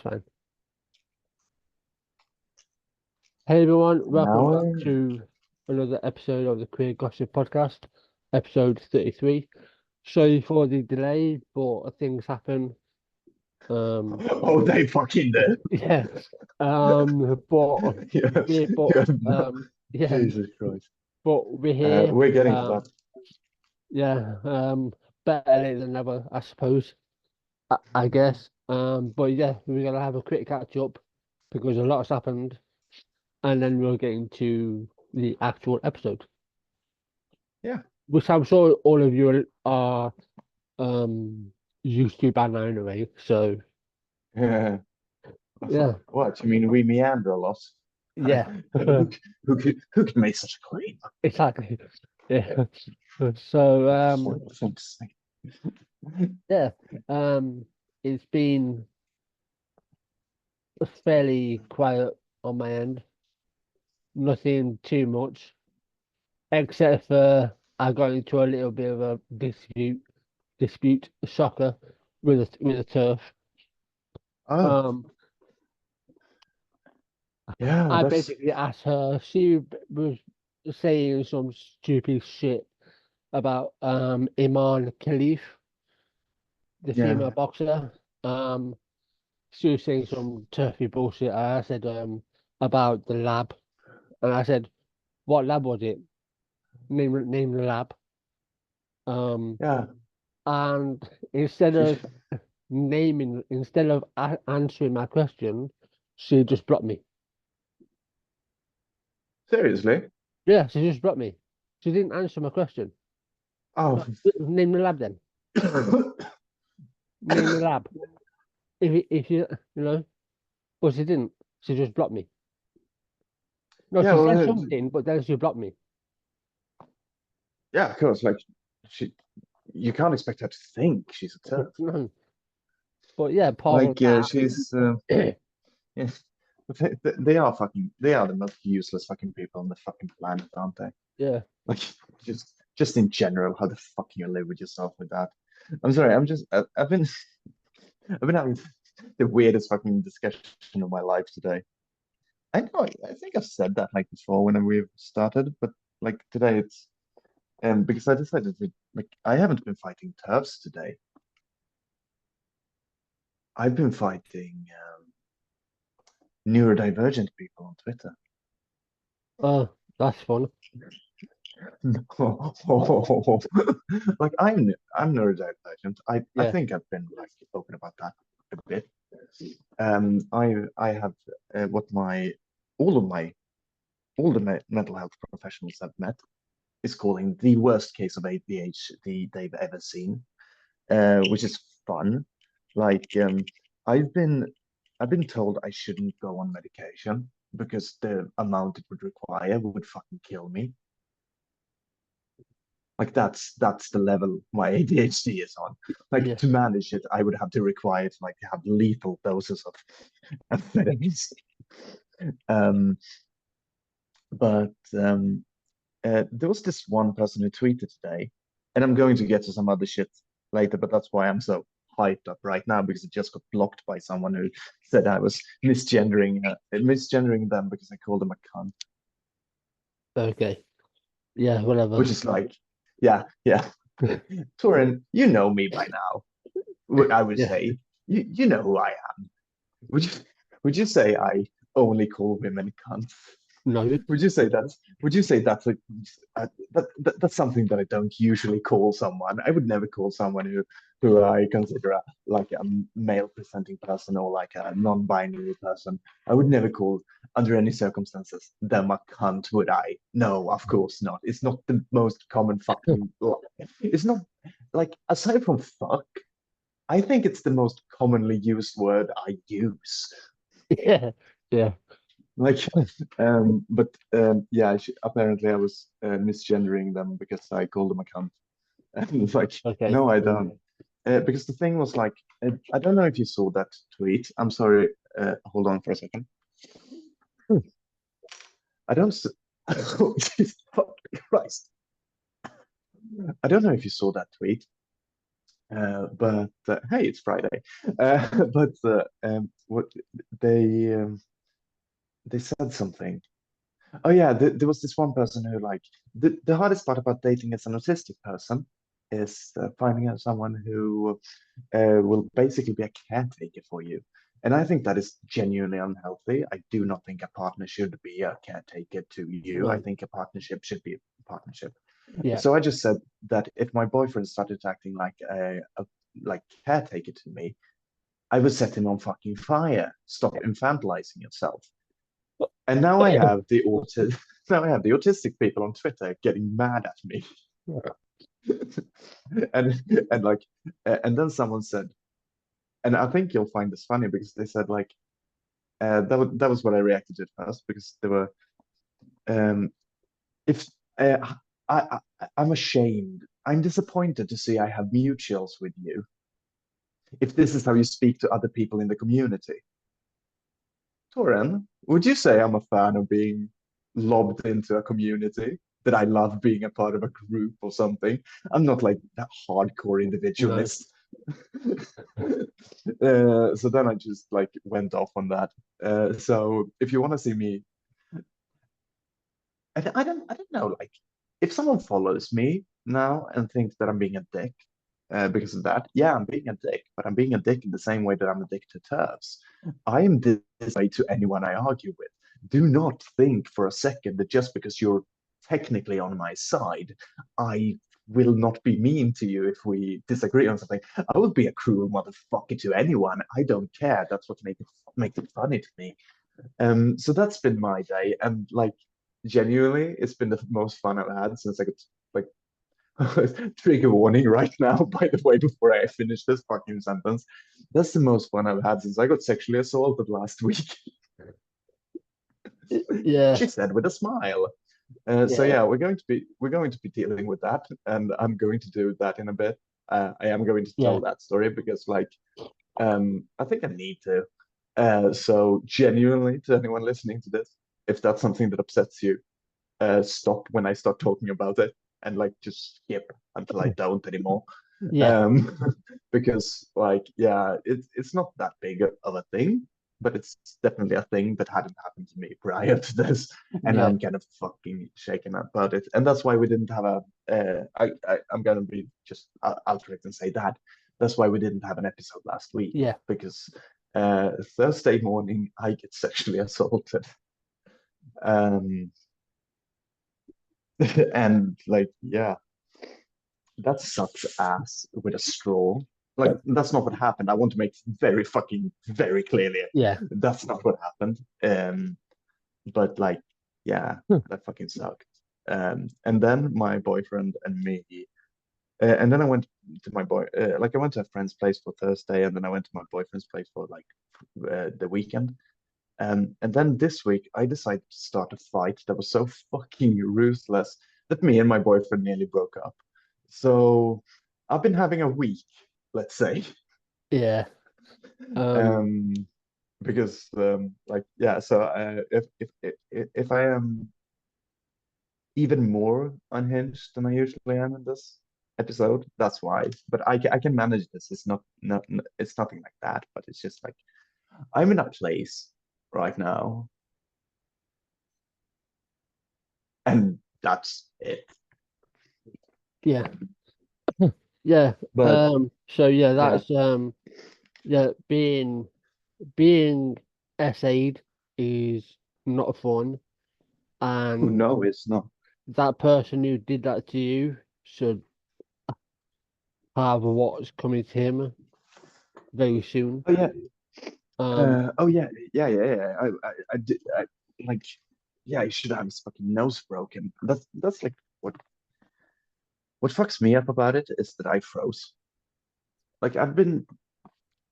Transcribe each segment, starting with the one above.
fine. Hey everyone, welcome back Now, to another episode of the Queer Gossip Podcast, episode 33. Sorry for the delay, but things happen. Um, oh, they fucking did. yeah. But Yes, we, but yes, no. yeah, Jesus Christ. but we're here. We're getting to that. Yeah. Better late than never, I suppose. I guess. But yeah, we're gonna have a quick catch up because a lot's happened, and then we'll get into the actual episode, Yeah. which I'm sure all of you are used to by now anyway. So Yeah. yeah, What? You mean we meander a lot? yeah, Who can make such a claim? exactly. Yeah. So Horrible thing to say. yeah, it's been fairly quiet on my end. Nothing too much, except for I got into a little bit of a dispute soccer with a turf. Oh, Um, yeah, I that's basically asked her. She was saying some stupid shit about Imane Khelif, the yeah. female boxer. She was saying some turfy bullshit. I said about the lab, and I said, "What lab was it? Name the lab." Um, Yeah. and instead She, of instead of answering my question, she just blocked me. seriously? Yeah, she just blocked me. She didn't answer my question. Oh. Name the lab then. Name the lab. If you know, but she didn't. She just blocked me. No, Yeah, she well, said something, but then she blocked me. yeah, of course. Like, she, you can't expect her to think she's a turf. No. But yeah, apart Like, from she's, that, yeah. They are the most useless fucking people on the fucking planet, aren't they? yeah, Like, just in general, how the fuck you live with yourself with that? I'm sorry, I've been having the weirdest fucking discussion of my life today. I think I've said that like before when we've started, but like today it's because I decided to like I haven't been fighting turfs today. I've been fighting neurodivergent people on Twitter. oh, that's fun. Like I'm neurodivergent. I Yeah, think I've been like open about that a bit. I have what my all of my all the mental health professionals I've met is calling the worst case of ADHD they've ever seen, which is fun. Like I've been I've been told I shouldn't go on medication because the amount it would require would fucking kill me. Like that's the level my ADHD is on. Like yeah, to manage it, I would have to require to like have lethal doses of amphetamines. Um, but there was this one person who tweeted today, and I'm going to get to some other shit later, but that's why I'm so hyped up right now because it just got blocked by someone who said I was misgendering them because I called them a cunt, okay, yeah, whatever. which is like, yeah, yeah. Torin, you know me by now. I would Yeah, say you know who I am. Would you would you say I only call women cunts? no, Would you say that's that's something that I don't usually call someone? I would never call someone who I consider like a male presenting person or like a non-binary person. I would never call under any circumstances them a cunt, would I? No, of course not. It's not the most common fucking. It's not like aside from fuck. I think it's the most commonly used word I use. yeah, yeah, Like, but yeah, apparently I was misgendering them because I called them a cunt. And it's like, okay. no, I don't. Because the thing was like, I don't know if you saw that tweet. I'm sorry. Hold on for a second. Hmm. I don't. Oh, Jesus fucking Christ. I don't know if you saw that tweet, But hey, it's Friday. But what they um, they said something. Oh yeah, there was this one person who like the hardest part about dating as an autistic person is finding out someone who will basically be a caretaker for you. And I think that is genuinely unhealthy. I do not think a partner should be a caretaker to you. I No. think a partnership should be a partnership. Yeah. So I just said that if my boyfriend started acting like a like caretaker to me, I would set him on fucking fire. Stop infantilizing yourself. And now I have the now I have the autistic people on Twitter getting mad at me. and and like and then someone said, and I think you'll find this funny because they said like that was what I reacted to at first because they were um if I'm ashamed. I'm disappointed to see I have mutuals with you. If this is how you speak to other people in the community. Toren, would you say I'm a fan of being lobbed into a community? That I love being a part of a group or something. I'm not like that hardcore No. individualist. So then I just like went off on that. So if you want to see me, I don't know. Like, if someone follows me now and thinks that I'm being a dick because of that, yeah, I'm being a dick. But I'm being a dick in the same way that I'm a dick to turfs. I am this way to anyone I argue with. Do not think for a second that just because you're technically on my side, I will not be mean to you if we disagree on something. I will be a cruel motherfucker to anyone. I don't care. That's what makes it funny to me. So that's been my day, and like genuinely, it's been the most fun I've had since I could like trigger warning right now, by the way, before I finish this fucking sentence. That's the most fun I've had since I got sexually assaulted last week. Yeah. She said with a smile. So Yeah. yeah, we're going to be dealing with that, and I'm going to do that in a bit. I am going to Yeah. tell that story because like I think I need to. So genuinely, to anyone listening to this, if that's something that upsets you, stop when I start talking about it and like just skip until I don't anymore. Yeah. Um, because like yeah, it's not that big of a thing, but it's definitely a thing that hadn't happened to me prior to this, and Yeah. I'm kind of fucking shaken up about it, and that's why we didn't have a. I'm gonna be just altruistic and say that that's why we didn't have an episode last week Yeah. because Thursday morning I get sexually assaulted. Um, and like yeah, that sucks ass with a straw. Like that's not what happened. I want to make very fucking very clearly Yeah. that's not what happened. But like yeah, Hmm. that fucking sucked. And then my boyfriend and me, and then I went to my boy, like I went to a friend's place for Thursday, and then I went to my boyfriend's place for like the weekend. And then this week, I decided to start a fight that was so fucking ruthless that me and my boyfriend nearly broke up. So I've been having a week, let's say, Yeah. Um, um, because like yeah. So if I am even more unhinged than I usually am in this episode, that's why. But I can manage this. It's not it's nothing like that. But it's just like I'm in a place right now, and that's it. yeah. Yeah. But So yeah, yeah. that's yeah, being essayed is not fun, Oh, and no, it's not. that person who did that to you should have what's coming to him very soon. Oh yeah. Um, Oh yeah. Yeah. I did. Like, yeah. I should have his fucking nose broken. That's like what fucks me up about it is that I froze. Like I've been.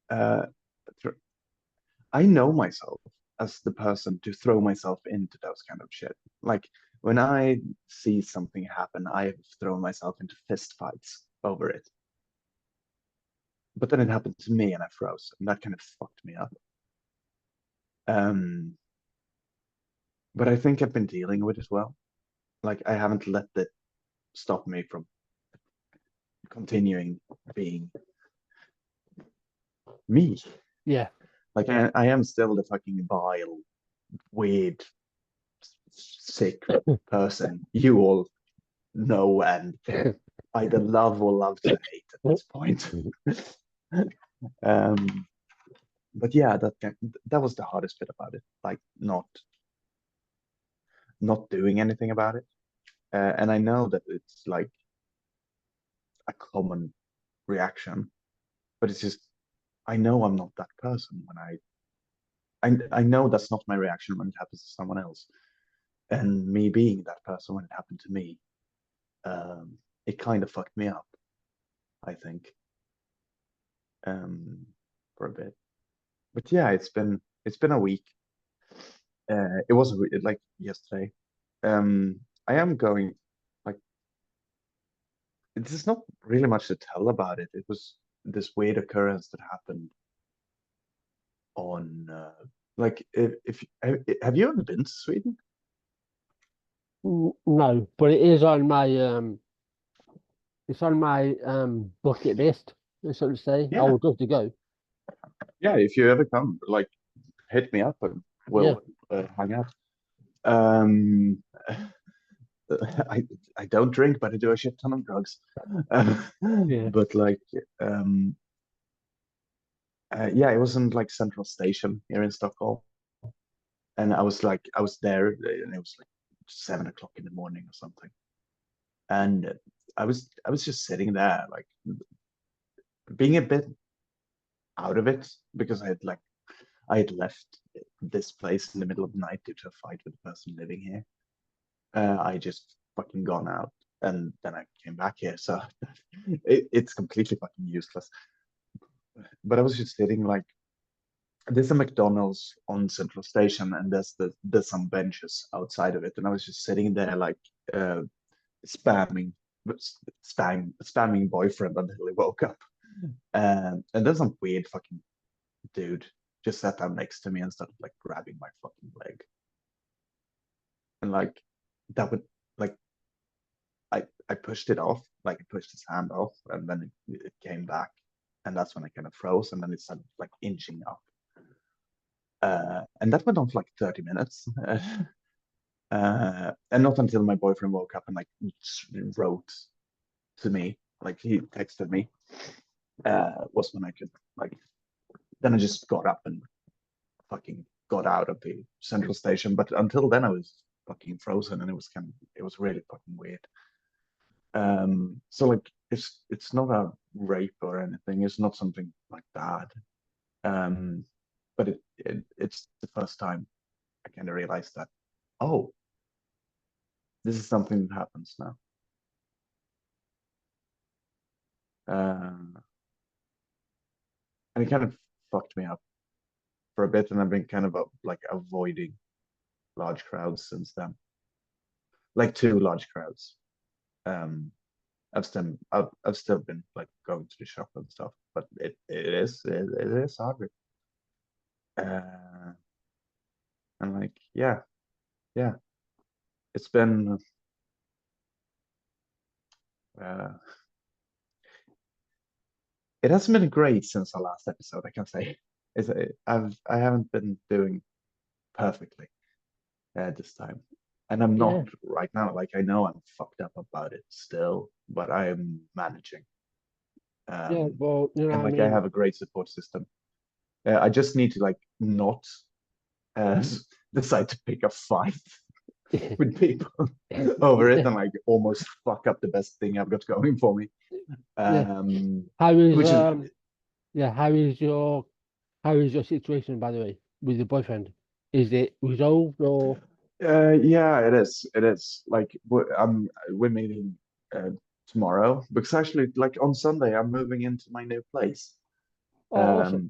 Uh, thr I know myself as the person to throw myself into those kind of shit. Like when I see something happen, I've thrown myself into fist fights over it. But then it happened to me and I froze, and that kind of fucked me up. Um, but I think I've been dealing with it well. Like I haven't let it stop me from continuing being Me. Yeah. Like I am still the fucking vile, weird, sick person you all know and either love or love to hate at this point. um, but yeah, that was the hardest bit about it, like not doing anything about it. And I know that it's like a common reaction, but it's just I know I'm not that person when I know that's not my reaction when it happens to someone else, and me being that person when it happened to me, um, it kind of fucked me up, I think, um, for a bit. But yeah, it's been a week. It was like yesterday. I am going like there's not really much to tell about it. It was this weird occurrence that happened on like if have you ever been to Sweden? No, but it is on my it's on my bucket list, so to say. I Yeah, would love to go. yeah. If you ever come, like hit me up and Yeah, we'll hang out. Um, I I don't drink, but I do a shit ton of drugs. Uh, yeah. but like um, yeah, it was in like Central Station here in Stockholm, and I was there, and it was like 7 o'clock in the morning or something, and I was just sitting there, like being a bit out of it because I had left this place in the middle of the night due to a fight with the person living here. I just fucking gone out, and then I came back here, so it's completely fucking useless. But I was just sitting like there's a McDonald's on Central Station, and there's some benches outside of it, and I was just sitting there like uh, spamming spamming boyfriend until he woke up. And then some weird fucking dude just sat down next to me and started like grabbing my fucking leg. And like that would like I pushed it off, like I pushed his hand off, and then it came back. And that's when I kind of froze, and then it started like inching up. And that went on for like 30 minutes. And not until my boyfriend woke up and like wrote to me, like he texted me, was when I could like then I just got up and fucking got out of the Central Station. But until then I was fucking frozen, and it was really fucking weird. So like it's not a rape or anything. It's not something like that. Um, but it's the first time I kind of realized that, oh, this is something that happens now. And it kind of fucked me up for a bit, and I've been kind of like avoiding large crowds since then, like too large crowds. Um, I've still been like going to the shop and stuff, but it is hard. Uh, and like yeah, it's been uh, it hasn't been great since our last episode. I can say I haven't been doing perfectly this time, and I'm not Yeah, right now. Like I know I'm fucked up about it still, but I am managing. yeah. Well, you know what And I like I mean. have a great support system. I just need to like not uh, decide to pick a fight with people over it and like almost fuck up the best thing I've got going for me. Yeah. Um, How is which is yeah, how is your situation, by the way, with your boyfriend? Is it resolved or yeah, it is. It is like we're meeting uh, tomorrow because actually like on Sunday I'm moving into my new place. oh awesome. Um,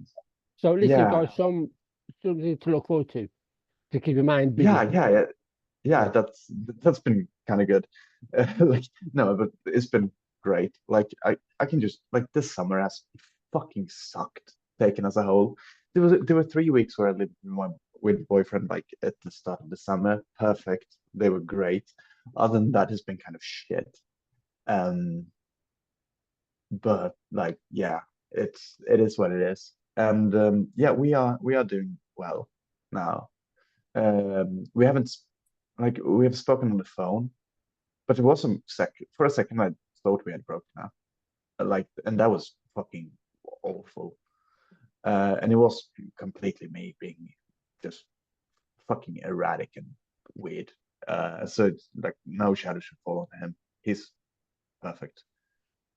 So at least you've yeah, got something to look forward to keep your mind yeah, busy. yeah, yeah. Yeah, that's been kind of good. Like no, but it's been great. Like I can just like this summer has fucking sucked taken as a whole. There were 3 weeks where I lived with boyfriend like at the start of the summer. Perfect. They were great. Other than that, it's been kind of shit. Um, but like yeah, it is what it is. And yeah, we are doing well now. We haven't we have spoken on the phone, but it was a second for a second I thought we had broken up. And that was fucking awful. And it was completely me being just fucking erratic and weird. So it's like no shadow should fall on him. He's perfect.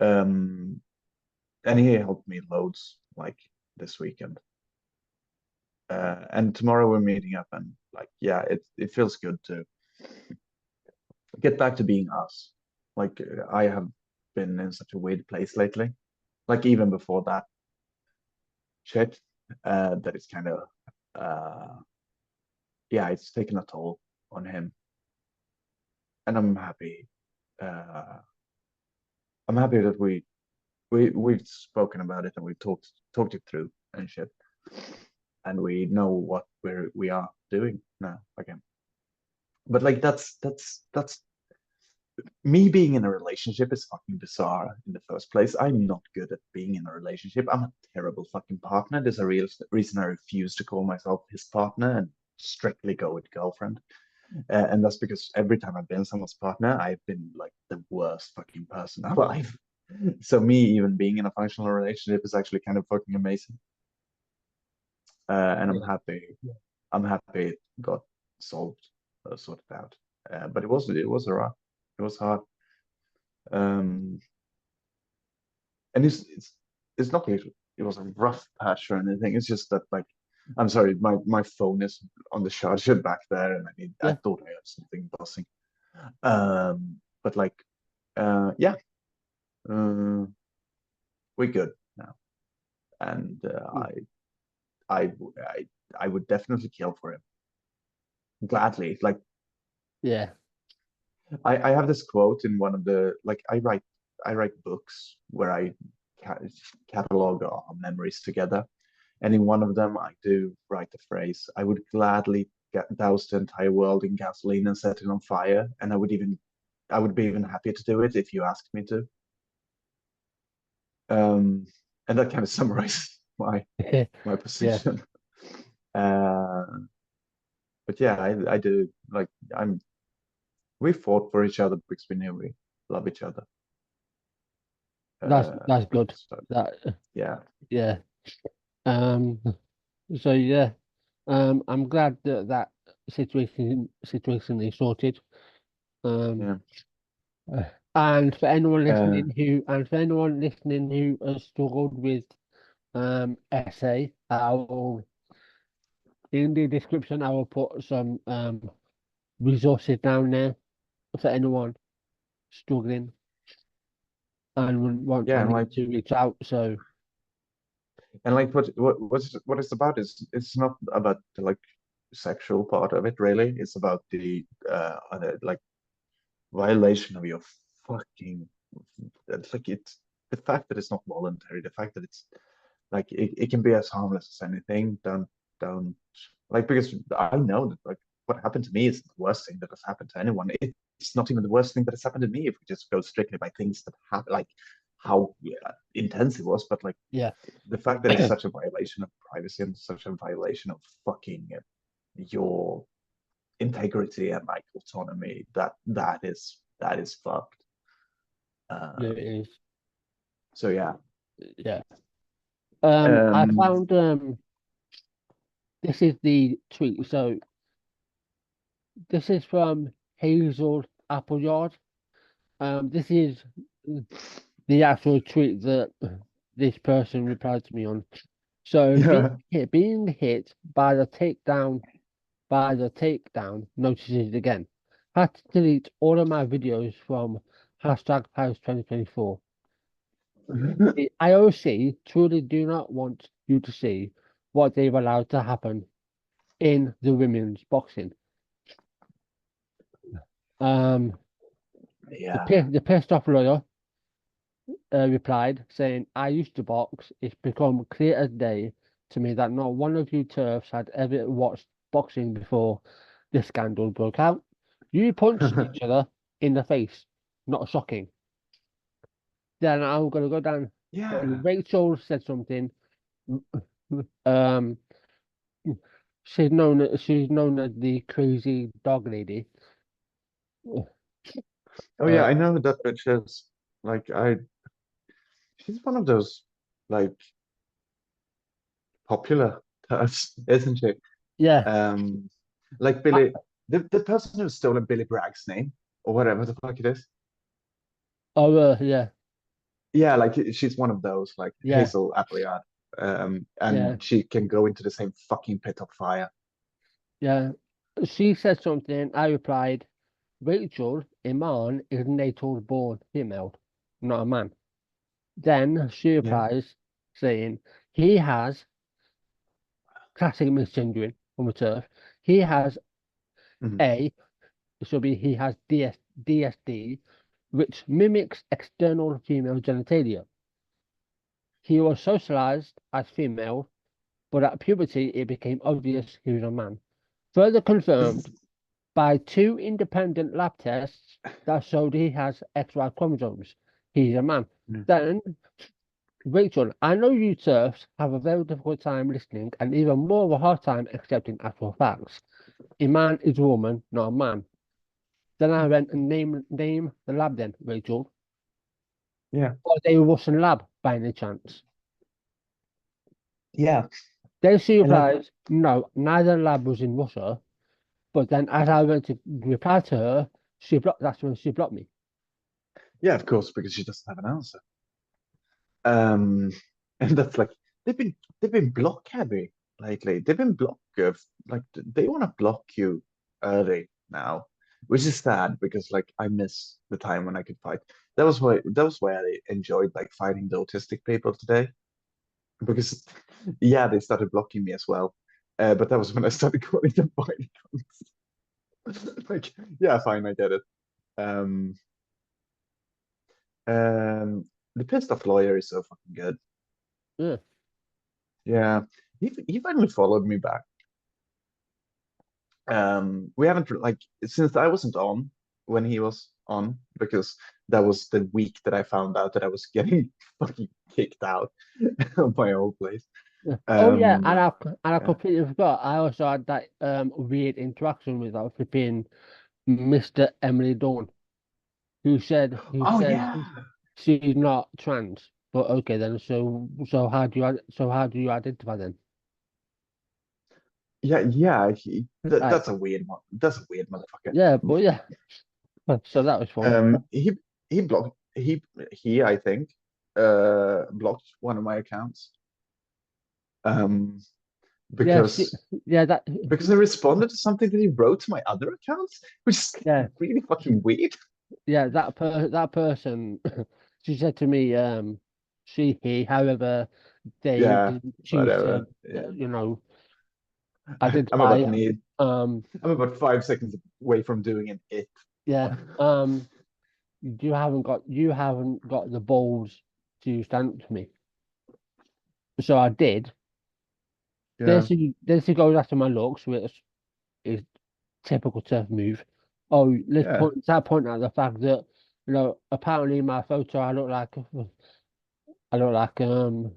Um, and he helped me loads like this weekend. And tomorrow we're meeting up, and like yeah, it feels good to get back to being us. I have been in such a weird place lately. Like even before that shit, that it's kind of uh yeah, it's taken a toll on him, and I'm happy. Uh, I'm happy that we've spoken about it and we've talked it through and shit, and we know what we are doing now again. But like that's me being in a relationship is fucking bizarre in the first place. I'm not good at being in a relationship. I'm a terrible fucking partner. There's a real reason I refuse to call myself his partner and strictly go with girlfriend. And that's because every time I've been someone's partner, I've been like the worst fucking person alive. So me even being in a functional relationship is actually kind of fucking amazing. And I'm Yeah. happy. I'm happy it got solved, sorted out. But it was a rough. It was hard. Um, and it's not like it was a rough patch or anything. It's just that like I'm sorry, my phone is on the charger back there, and I Yeah. thought I heard something buzzing. But like yeah, uh, we're good now, and Mm. I I I would definitely kill for him gladly. Like Yeah. I have this quote in one of the like I write books where I ca catalog our memories together. And in one of them, I do write the phrase, I would gladly douse the entire world in gasoline and set it on fire. And I would be even happier to do it if you asked me to. Um, and that kind of summarizes my Yeah. position. Uh, but yeah, I do like we fought for each other because we knew we love each other. That's good. So That yeah, yeah. Um. So yeah. I'm glad that situation is sorted. Um. yeah. uh, and for anyone Uh, listening who has struggled with essay, I will in the description I will put some resources down there for anyone struggling and yeah, and wanting to reach out. So what it's about is it's not about the like sexual part of it really. It's about the like violation of your fucking it's like it's the fact that it's not voluntary, the fact that it's like it can be as harmless as anything. Don't like because I know that like what happened to me is the worst thing that has happened to anyone. It's not even the worst thing that has happened to me if we just go strictly by things that happen like how intense it was, but like yeah, the fact that it's such a violation of privacy and such a violation of fucking your integrity and like autonomy that is fucked. it Um, is. so yeah. Yeah. I Um, found this is the tweet. So this is from Hazel Appleyard. This is the actual tweet that this person replied to me on. So yeah, being hit by the takedown notices again. Had to delete all of my videos from hashtag post 2024. The IOC truly do not want you to see what they've allowed to happen in the women's boxing. Um, yeah. the pissed off lawyer replied, saying, I used to box. It's become clear as day to me that not one of you turfs had ever watched boxing before this scandal broke out. You punched each other in the face. Not shocking. Then I'm going to go down. Yeah. Then Rachel said something. Um, she's known as the crazy dog lady. Oh yeah, Uh, I know who that bitch is. Like she's one of those like popular types, isn't she? yeah. Um, like I, Billy, the person who's stolen Billy Bragg's name or whatever the fuck it is. oh, yeah, Yeah, like she's one of those, like yeah, Hazel Appleyard. yeah, And she can go into the same fucking pit of fire. yeah. She said something. I replied, Rachel Iman is natural born female, not a man. Then she Yeah. replies, saying, he has classic misgendering from the turf. He has Mhm. A, it should be he has DSD, which mimics external female genitalia. He was socialized as female, but at puberty it became obvious he was a man. Further confirmed by two independent lab tests that showed he has XY chromosomes. He's a man. Mm. Then, Rachel, I know you TERFs have a very difficult time listening and even more of a hard time accepting actual facts. A man is a woman, not a man. Then I went and name the lab then, Rachel. Yeah. Was a Russian lab by any chance? Yeah. Then she And like, replies, no, neither lab was in Russia. But then as I went to reply to her, that's when she blocked me. yeah, of course, because she doesn't have an answer. Um, and that's like they've been block heavy lately. They've been block like they want to block you early now, which is sad because like I miss the time when I could fight. That was why I enjoyed like fighting the autistic people today because yeah, they started blocking me as well. But that was when I started calling them fighting. Like, yeah, fine, I get it. Um, the pissed off lawyer is so fucking good. Yeah, Yeah, he finally followed me back. We haven't like since I wasn't on when he was on because that was the week that I found out that I was getting fucking kicked out of my old place. yeah. Oh yeah, Um, and I yeah. completely forgot. I also had that weird interaction with our flipping Mr. Emily Dawn, who Oh says yeah, she's not trans. But okay then, so how do you identify then? yeah. Like That's a weird one. That's a weird motherfucker. yeah, but yeah. So that was fun. He blocked he I think blocked one of my accounts um Yeah, she, because yeah, I responded to something that he wrote to my other accounts, which is yeah, really fucking weird. yeah, that person, she said to me, he, however, they Yeah, didn't choose to, whatever. Yeah. I'm identify, about need um, I'm about 5 seconds away from doing an it. yeah, you haven't got the balls to stand up to me. So I did. Yeah, Then she goes after my looks, which is typical turf move. Oh, yeah, that point out the fact that, apparently in my photo I look like a,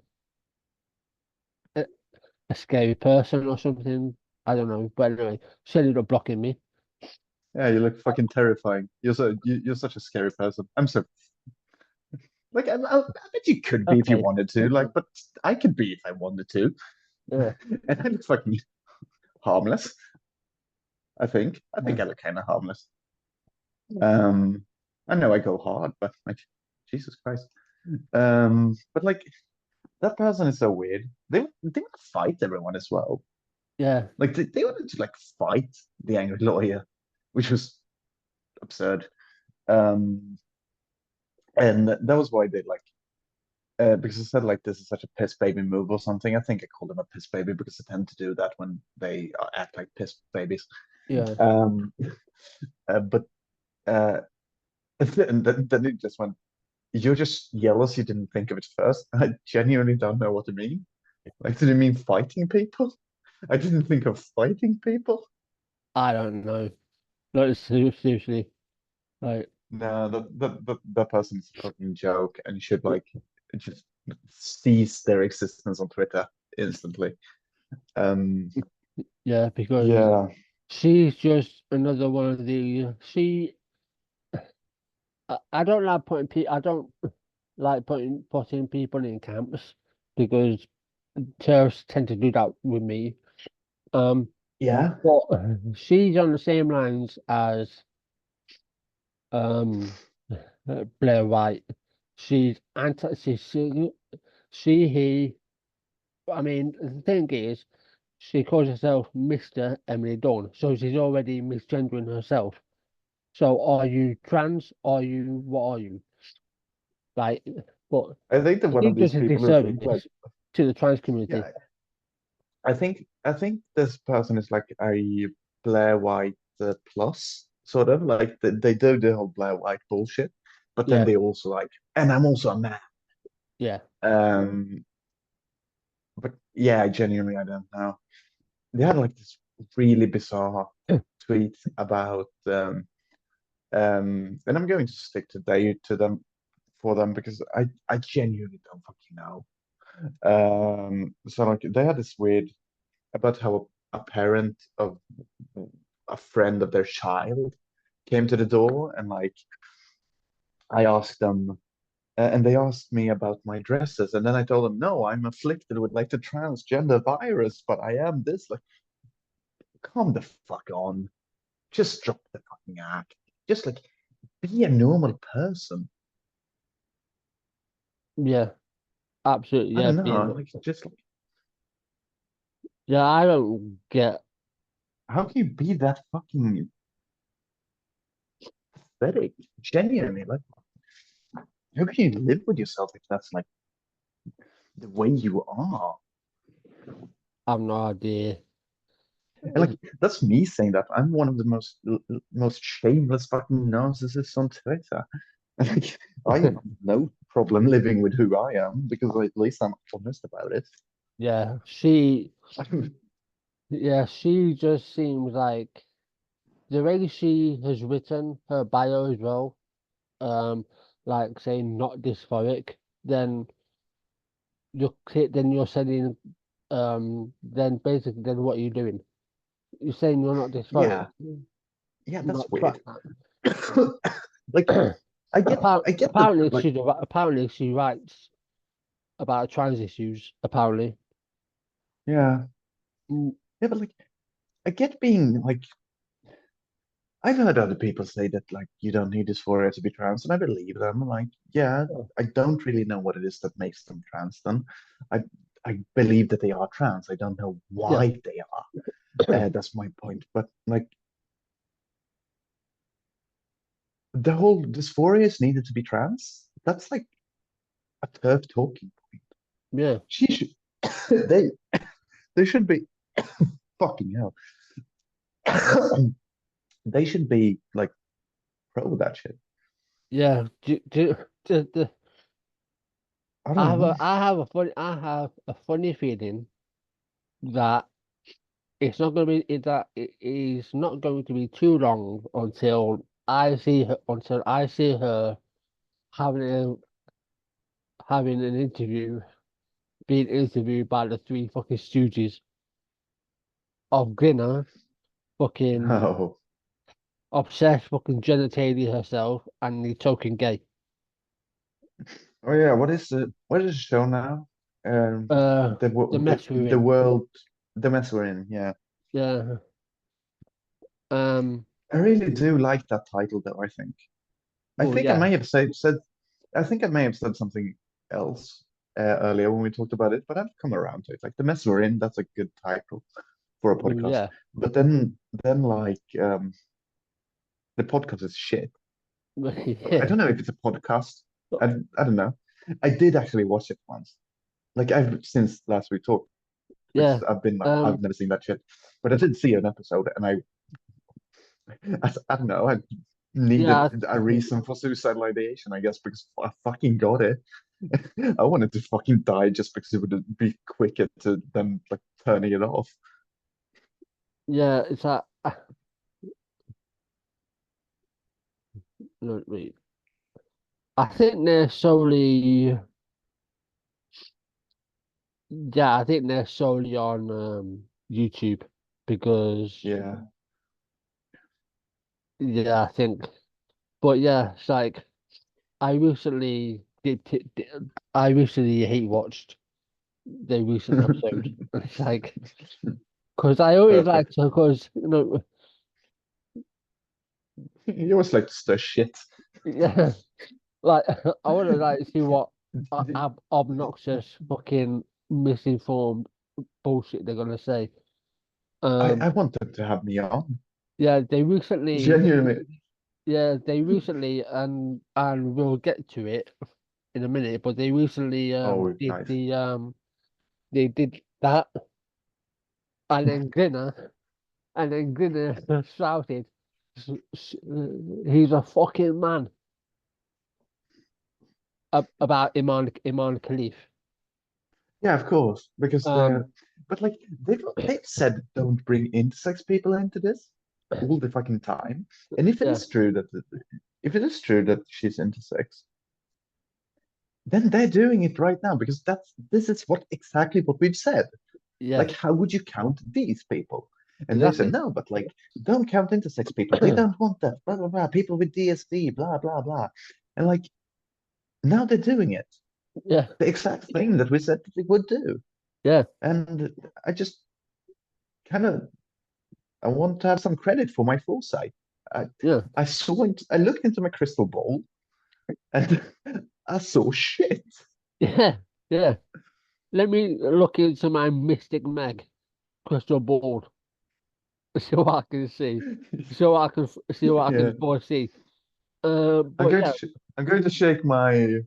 a scary person or something. I don't know. But anyway, she ended up blocking me. yeah. You look fucking terrifying. You're such a scary person. I'm so like I bet you could be if you Okay. wanted to. Like, but I could be if I wanted to. Yeah. And I look fucking harmless. I think I look kind of harmless. Um, I know I go hard, but like, Jesus Christ. But like that person is so weird. They want to fight everyone as well. Yeah. Like they wanted to like fight the angry lawyer, which was absurd. Um, and that was why they like because I said like this is such a piss baby move or something. I think I called them a piss baby because they tend to do that when they act like piss babies. Yeah. Um, but uh, and then it just went. You're just jealous you didn't think of it first. I genuinely don't know what to mean. Like, did it mean fighting people? I didn't think of fighting people. I don't know. Like seriously. Like No, that person's a fucking joke and should like just cease their existence on Twitter instantly. Um, Yeah, because yeah, she's just another one of the she. I don't like putting I don't like putting people in camps because terrorists tend to do that with me. Um, yeah. but she's on the same lines as um Blair White. She's anti. He. I mean, the thing is, she calls herself Mr. Emily Dawn, so she's already misgendering herself. So are you trans? Are you what are you? Like, but I think that one she of these does a people who think like, disservice to the trans community. yeah, I think this person is like a Blair White plus sort of like they do the whole Blair White bullshit, but then Yeah, they also like, and I'm also a man. yeah, Um, but yeah, genuinely, I don't know. They had like this really bizarre tweet about and I'm going to stick to them for them because I genuinely don't fucking know. So like they had this weird about how a parent of a friend of their child came to the door and like I asked them and they asked me about my dresses and then I told them no, I'm afflicted with like the transgender virus, but I am this like calm the fuck on. Just drop the fucking act. Just like be a normal person. yeah, absolutely. I Yeah, don't know, being like just like yeah, I don't get. how can you be that fucking pathetic? Genuinely, like how can you live with yourself if that's like the way you are? I've no idea. And like that's me saying that. I'm one of the most shameless fucking narcissists on Twitter. And like I have no problem living with who I am because at least I'm honest about it. Yeah, yeah, she just seems like the way she has written her bio as well. Like saying not dysphoric, then then you're saying then basically then what are you doing? You're saying you're not dysphoric, Yeah, yeah, that's not weird. Like I get the like apparently she writes about trans issues. Apparently, yeah Mm, yeah, but like I get being like I've heard other people say that like you don't need dysphoria to be trans, and I believe them. Like, yeah, I don't really know what it is that makes them trans. Then, I I believe that they are trans. I don't know yeah, why they are. That's my point. But like the whole dysphoria is needed to be trans. That's like a turf talking point. yeah, She should they they should be fucking hell. They should be like pro that shit. yeah. I don't know. I have a funny feeling that it is not going to be too long until I see her having a having an interview, being interviewed by the three fucking stooges of Grinner, fucking Oh, obsessed fucking genitalia herself and the token gay. oh yeah. What is the show now? The mess we're The in. world, the mess we're in. Yeah, Yeah. Um. I really do like that title though. I Well, think I yeah. may have said I think I may have said something else earlier when we talked about it, but I've come around to it. Like the mess we're in, that's a good title for a Well, podcast. yeah. But then like the podcast is shit. I Yeah. don't know if it's a podcast. I don't know. I did actually watch it once. Like I've since last we talked because Yeah. I've been like I've Um. never seen that shit, but I did see an episode and I don't know I needed Yeah. a reason for suicidal ideation I guess because I fucking got it. I wanted to fucking die just because it would be quicker to than like turning it off. Yeah. It's like. No, wait. I think they're solely. Yeah, I think they're solely on YouTube because Yeah. yeah, I think. But yeah, it's like I recently I recently hate watched the recent episode. And it's like because I always like Perfect. to because You always like to stir shit. yeah, like I want to like see what obnoxious fucking misinformed bullshit they're gonna say. I Um, want them to have me on. yeah, they recently, Genuinely. and we'll get to it in a minute, but they recently Oh, nice. they did that, and then Grinner shouted, "He's a fucking man," about Imane Khelif. Yeah, of course. Because Um, but like they've said don't bring intersex people into this all the fucking time. And if it yeah, is true that if it is true that she's intersex, then they're doing it right now because this is what exactly what we've said. yeah, Like, how would you count these people? And they said exactly. no, but like don't count intersex people. We don't want that. Blah blah blah. People with DSD. Blah blah blah. And like now they're doing it. Yeah, The exact thing that we said that they would do. yeah, And I just kind of I want to have some credit for my foresight. I yeah, I looked into my crystal ball and I saw shit. yeah, yeah. Let me look into my Mystic Meg crystal ball so I can see, see what I can Yeah, foresee. I'm But going yeah, I'm going to shake my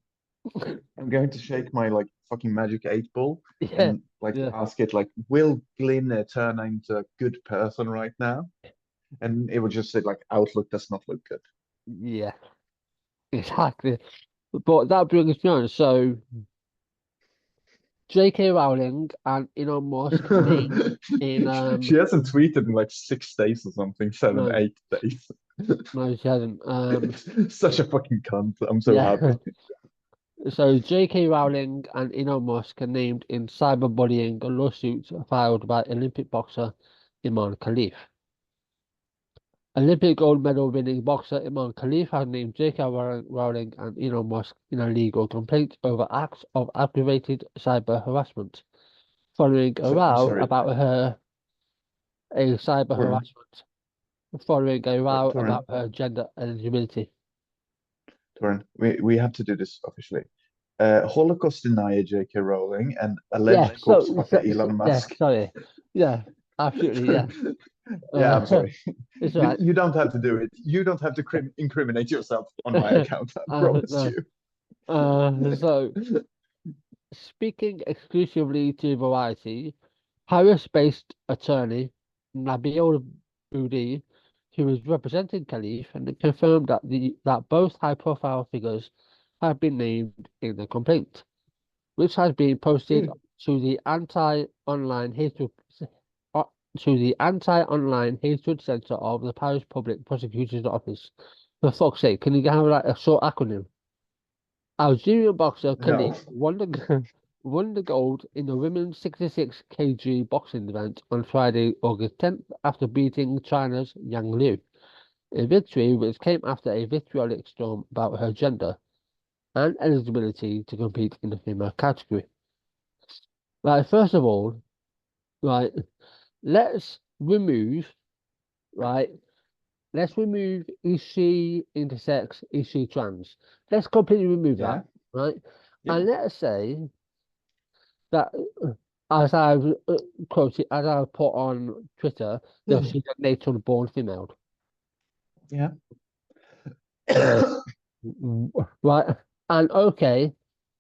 I'm going to shake my like fucking magic 8 ball yeah, and like yeah, ask it like, will Glyn turn into a good person right now? And it would just say like, outlook does not look good. yeah, exactly. But that brings me on. So J.K. Rowling and Elon Musk named in She hasn't tweeted in like 6 days or something, seven, no, 8 days. no, she hasn't. Such a fucking cunt. I'm so Yeah. happy. So J.K. Rowling and Elon Musk are named in cyberbullying lawsuits filed by Olympic boxer Imane Khelif. Olympic gold medal winning boxer Imane Khelif has named J.K. Rowling and Elon Musk in a legal complaint over acts of aggravated cyber harassment following a So I'm row sorry, about a cyber Torin. harassment following a row Torin, about her gender eligibility. Torin. We have to do this officially. Holocaust denier J.K. Rowling and Yeah, alleged corpse fucker Elon yeah, Musk. sorry. Yeah, absolutely, yeah. Yeah, I'm sorry. It's You right. you don't have to do it. You don't have to incriminate yourself on my account. I promise No. you. So speaking exclusively to Variety, Paris-based attorney Nabil Boudi, who is representing Khalif, and confirmed that both high-profile figures have been named in the complaint, which has been posted Really? to the anti-online hatred uh, to the anti-online hatred center of the Paris Public Prosecutor's Office. For fuck's sake, can you have like a short acronym? Algerian boxer No. Khalif won won the gold in the women's 66 kg boxing event on Friday, August 10th, after beating China's Yang Liu. A victory which came after a vitriolic storm about her gender and eligibility to compete in the female category. Right, first of all, right, let's remove, right, let's remove is she intersex, is she trans? Let's completely remove that, Yeah. right? Yeah. And let's say that as I've quoted, as I've put on Twitter, that she's a natural born female. Yeah. Right. And okay,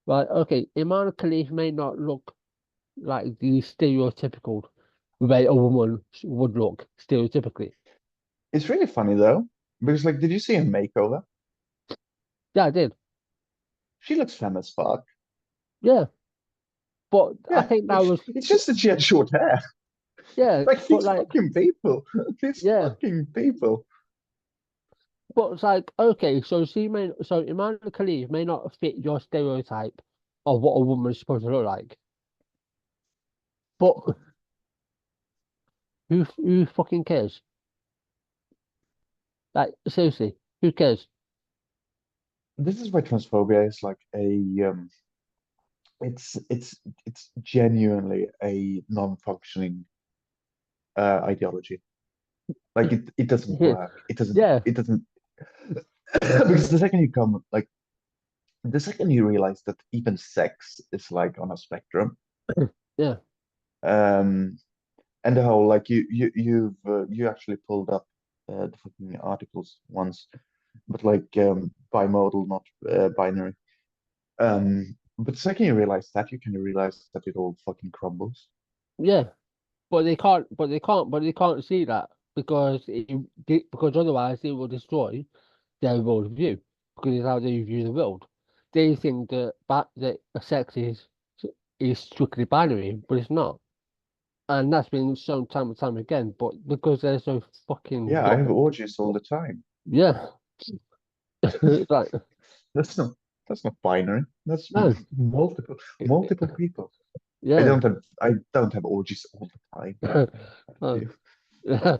right, okay, Imran Khalif may not look like the stereotypical way a woman would look stereotypically. It's really funny though, because like, did you see a makeover? Yeah, I did. She looks femme as fuck. Yeah. But I Yeah, think that like was it's just that she had short hair. yeah, Like but these like fucking people, these yeah. fucking people. But it's like, okay, so Imran Khalif may not fit your stereotype of what a woman's supposed to look like. But who fucking cares? Like seriously, who cares? This is why transphobia is like it's genuinely a non-functioning ideology. Like it doesn't work. Yeah, It doesn't because the second you come like the second you realize that even sex is like on a spectrum, yeah, um, and the whole like you actually pulled up the fucking articles once, but like bimodal, not binary. But the second you realize that, you can realize that it all fucking crumbles. yeah. But they can't see that because otherwise it will destroy their world view because it's how they view the world. They think that a sex is strictly binary, but it's not, and that's been shown time and time again. But because they're so fucking Yeah, I have dumb, orgies all the time. yeah, it's like That's not that's not binary. That's no, multiple people. yeah. I don't have orgies all the time. I Oh. do.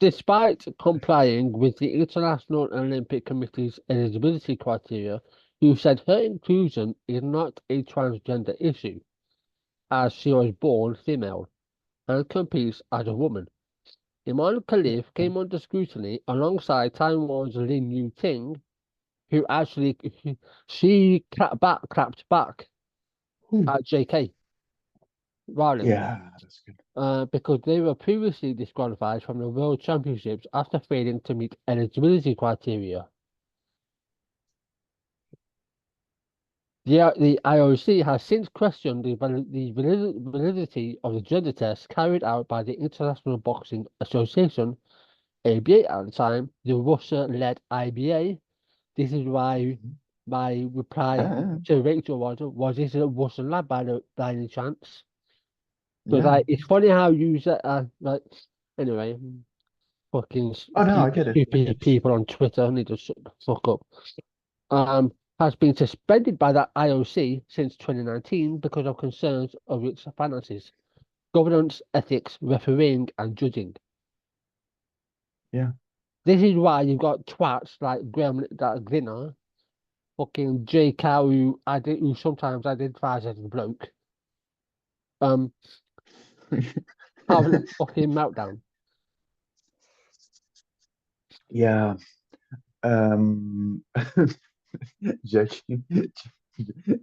Despite complying with the International Olympic Committee's eligibility criteria, who said her inclusion is not a transgender issue, as she was born female and competes as a woman. Imane Khelif came under scrutiny alongside Taiwan's Lin Yu-ting, who actually she clapped back Ooh. at JK Rowling Yeah, that's good. because they were previously disqualified from the World Championships after failing to meet eligibility criteria. The IOC has since questioned the validity of the gender test carried out by the International Boxing Association, ABA at the time, the Russia-led IBA. This is why Mhm. my reply Yeah, to Rachel was this a Russian lab by any chance? Because yeah. like it's funny how you said like anyway, fucking Oh no, I people, get it. I get stupid it. people on Twitter need to shut the fuck up. Has been suspended by the IOC since 2019 because of concerns of its finances, governance, ethics, refereeing, and judging. Yeah. This is why you've got twats like Graham that Glinner, fucking J Cow who sometimes identifies as a bloke, um, having a fucking meltdown. Yeah. Um, Jake,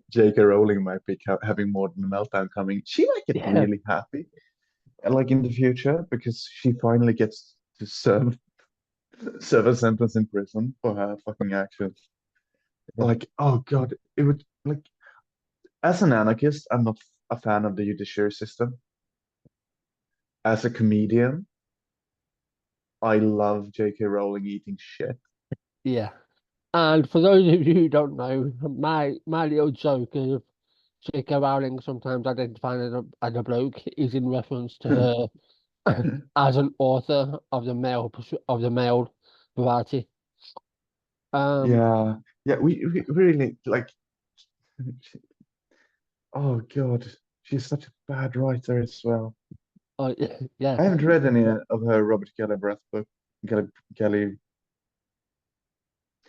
J.K. Rowling might be having more than a meltdown coming. She might get Yeah, really happy, like in the future, because she finally gets to serve a sentence in prison for her fucking actions. Like, oh God, it would like as an anarchist, I'm not a fan of the judiciary system. As a comedian, I love J.K. Rowling eating shit. yeah. And for those of you who don't know, my little joke of J.K. Rowling sometimes identifying as a bloke is in reference to her as an author of of the male variety. Um, Yeah, yeah, we really like. Oh God, she's such a bad writer as well. oh, yeah, I haven't read any of her Robert Galbraith book. Gal Galli.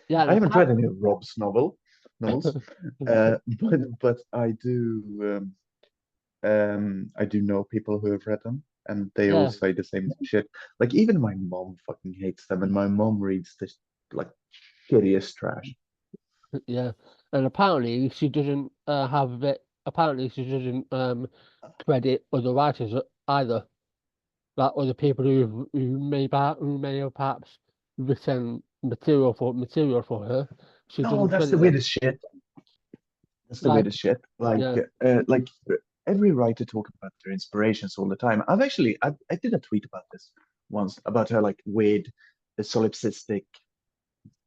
yeah, and I haven't read any apparently, of Rob's novels, but I do know people who have read them, and they all yeah, say the same shit. Like even my mom fucking hates them, and my mom reads this like shittiest trash. yeah, and apparently she doesn't have it. Apparently she doesn't credit other writers either, like other people who may have perhaps written material for her. She No, doesn't that's the credit them. weirdest shit. That's the Like, weirdest shit. yeah, Like every writer talk about their inspirations all the time. I did a tweet about this once about her like weird solipsistic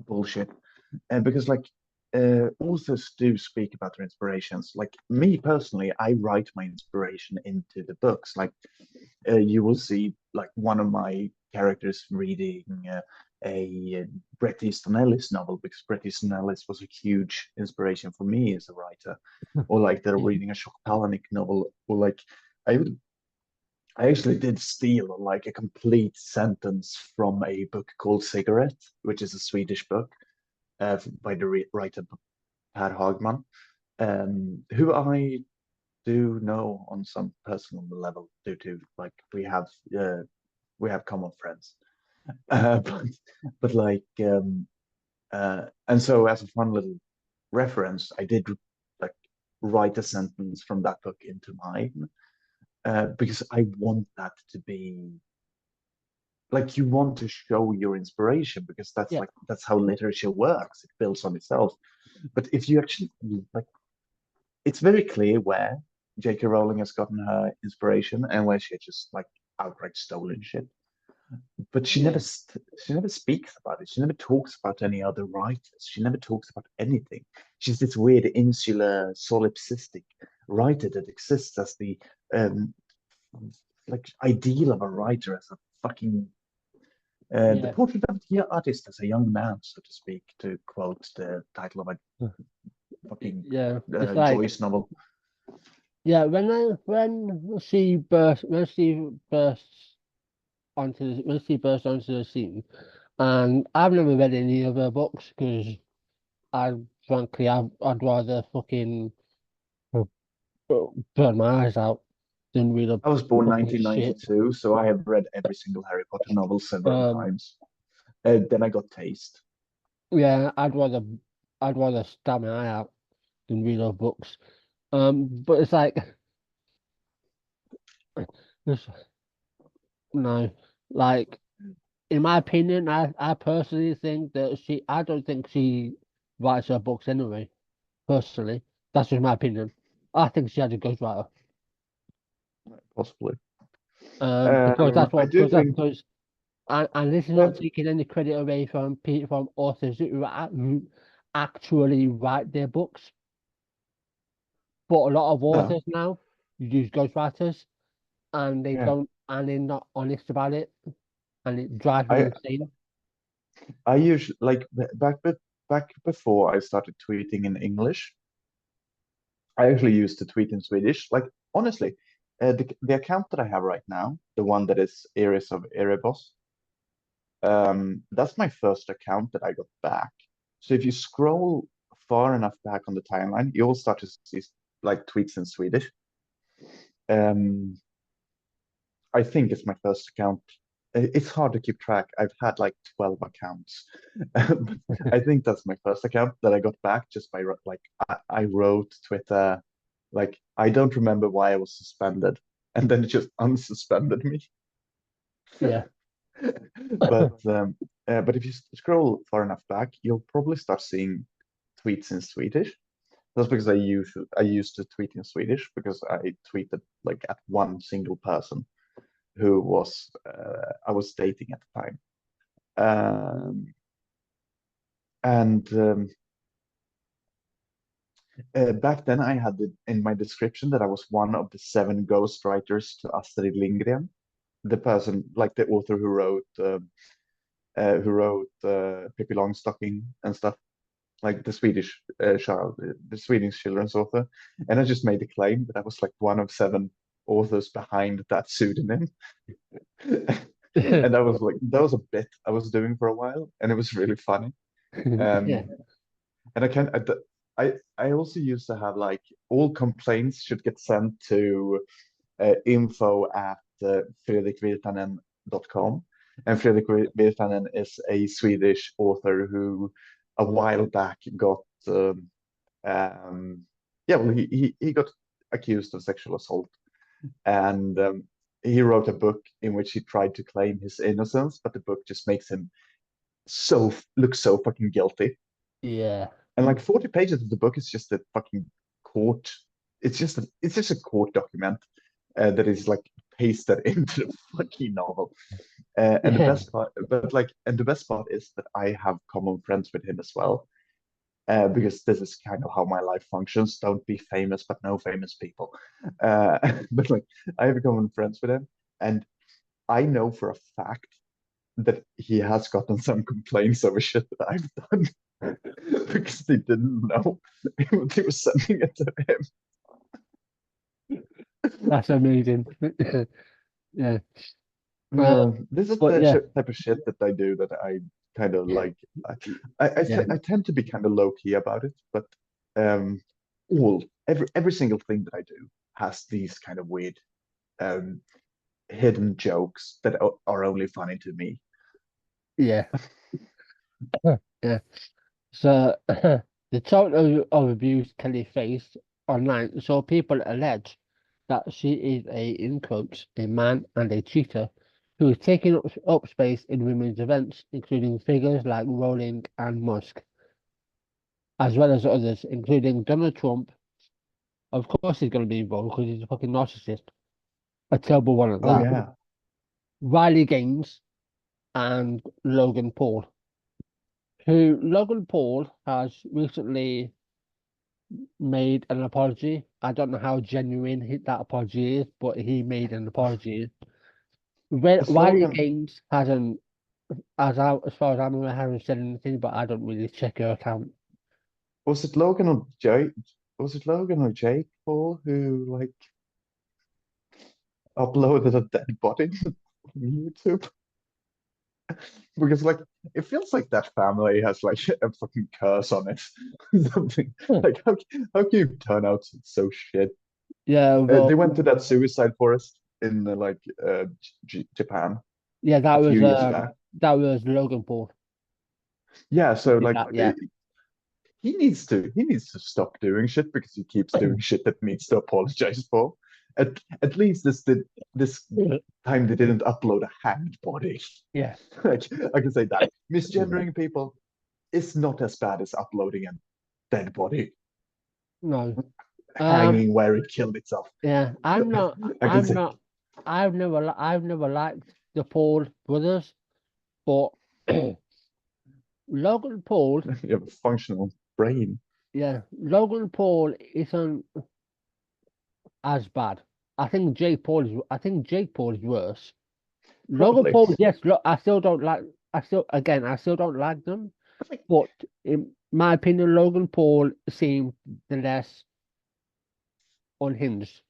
bullshit. And because like authors do speak about their inspirations. Like me personally, I write my inspiration into the books. Like you will see like one of my characters reading a Bret Easton Ellis novel because Bret Easton Ellis was a huge inspiration for me as a writer, or like they're reading a Shock Palahniuk novel, or like I would. I actually did steal like a complete sentence from a book called Cigarette, which is a Swedish book by the writer Per Hagman, who I do know on some personal level due to like we have common friends. But like and so as a fun little reference, I did like write a sentence from that book into mine because I want that to be like you want to show your inspiration because Yeah, that's how literature works. It builds on itself. But if you actually like, it's very clear where J.K. Rowling has gotten her inspiration and where she had just like outright stolen shit. But yeah, she never speaks about it. She never talks about any other writers. She never talks about anything. She's this weird insular solipsistic writer that exists as the um like ideal of a writer as a fucking the yeah, portrait of the artist as a young man, so to speak, to quote the title of a fucking yeah. It's like, Joyce novel. yeah, when she bursts when she burst onto the scene, and I've never read any of her books because I frankly I'd rather fucking uh, burn my eyes out than read a I was born book of shit. 1992, so I have read every single Harry Potter novel several Um, times. Then I got Taste. yeah, I'd rather stab my eye out than read her books. But it's like, it's, no, like in my opinion, I personally think that I don't think she writes her books anyway. Personally, that's just my opinion. I think she had a ghostwriter. Possibly. Because I do think, and this is uh, not taking any credit away from authors who actually write their books, but a lot of no, authors now use ghostwriters, and yeah, they're not honest about it, and it drives me I insane. I usually like back before I started tweeting in English. I actually used to tweet in Swedish. Like honestly, the account that I have right now, the one that is Eris of Erebos, that's my first account that I got back. So if you scroll far enough back on the timeline, you'll start to see like tweets in Swedish. Um, I think it's my first account. It's hard to keep track. I've had like 12 accounts. I think that's my first account that I got back just by like I wrote Twitter. Like I don't remember why I was suspended, and then it just unsuspended me. Yeah, But but if you scroll far enough back, you'll probably start seeing tweets in Swedish. That's because I used to tweet in Swedish because I tweeted like at one single person who was I was dating at the time. And back then, I had it in my description that I was one of the seven ghostwriters to Astrid Lindgren, the person like the author who wrote Pippi Longstocking and stuff, like the Swedish the Swedish children's author. And I just made a claim that I was like one of seven authors behind that pseudonym. And that was a bit I was doing for a while, and it was really funny. yeah, Um, and I also used to have like all complaints should get sent to info at fredrikvirtanen.com. And Fredrik Virtanen is a Swedish author who a while back got um, yeah, well he got accused of sexual assault, and he wrote a book in which he tried to claim his innocence, but the book just makes him look so fucking guilty. yeah, And like 40 pages of the book is just a fucking court. It's just a court document that is like pasted into the fucking novel. And the yeah, best part, and the best part is that I have common friends with him as well. Because this is kind of how my life functions. Don't be famous, but no famous people. Uh, but like, I have common friends with him, and I know for a fact that he has gotten some complaints over shit that I've done because they didn't know they were sending it to him. that's amazing. Yeah. Uh, Yeah, this is but the yeah, type of shit that I do that I kind of like. yeah, I tend to be kind of low key about it, but um, all every single thing that I do has these kind of weird um hidden jokes that are only funny to me. yeah, yeah. So the total of abuse Kelly faced online, so people allege that she is in quotes, a man and a cheater who is taking up space in women's events, including figures like Rowling and Musk, as well as others, including Donald Trump. Of course, he's going to be involved because he's a fucking narcissist, a terrible one at Oh that. yeah, Riley Gaines and Logan Paul, who Logan Paul has recently made an apology. I don't know how genuine that apology is, but he made an apology. the Riley slogan Gaines hasn't, as far as I'm aware, hasn't said anything, but I don't really check her account. was it Logan or Jake? Was it Logan or Jake Paul who like uploaded a dead body on YouTube? Because like it feels like that family has like a fucking curse on it. Something Hmm. like how can you turn out so shit? Yeah, They well, went to that suicide forest in Japan yeah, a few years back. that was Logan Paul. Yeah, Who so did like that? Yeah, he needs to stop doing shit because he keeps doing shit that needs to apologize for. At least this time they didn't upload a hanged body. yeah, Like I can say that misgendering people is not as bad as uploading a dead body no. Um, hanging where it killed itself. yeah, I can I'm say not, I've never liked the Paul brothers, but Logan Paul, you have a functional brain. yeah, Logan Paul isn't as bad. I think Jake Paul is worse. Logan Probably. Paul, yes, look, I still don't like them, but in my opinion, Logan Paul seemed the less unhinged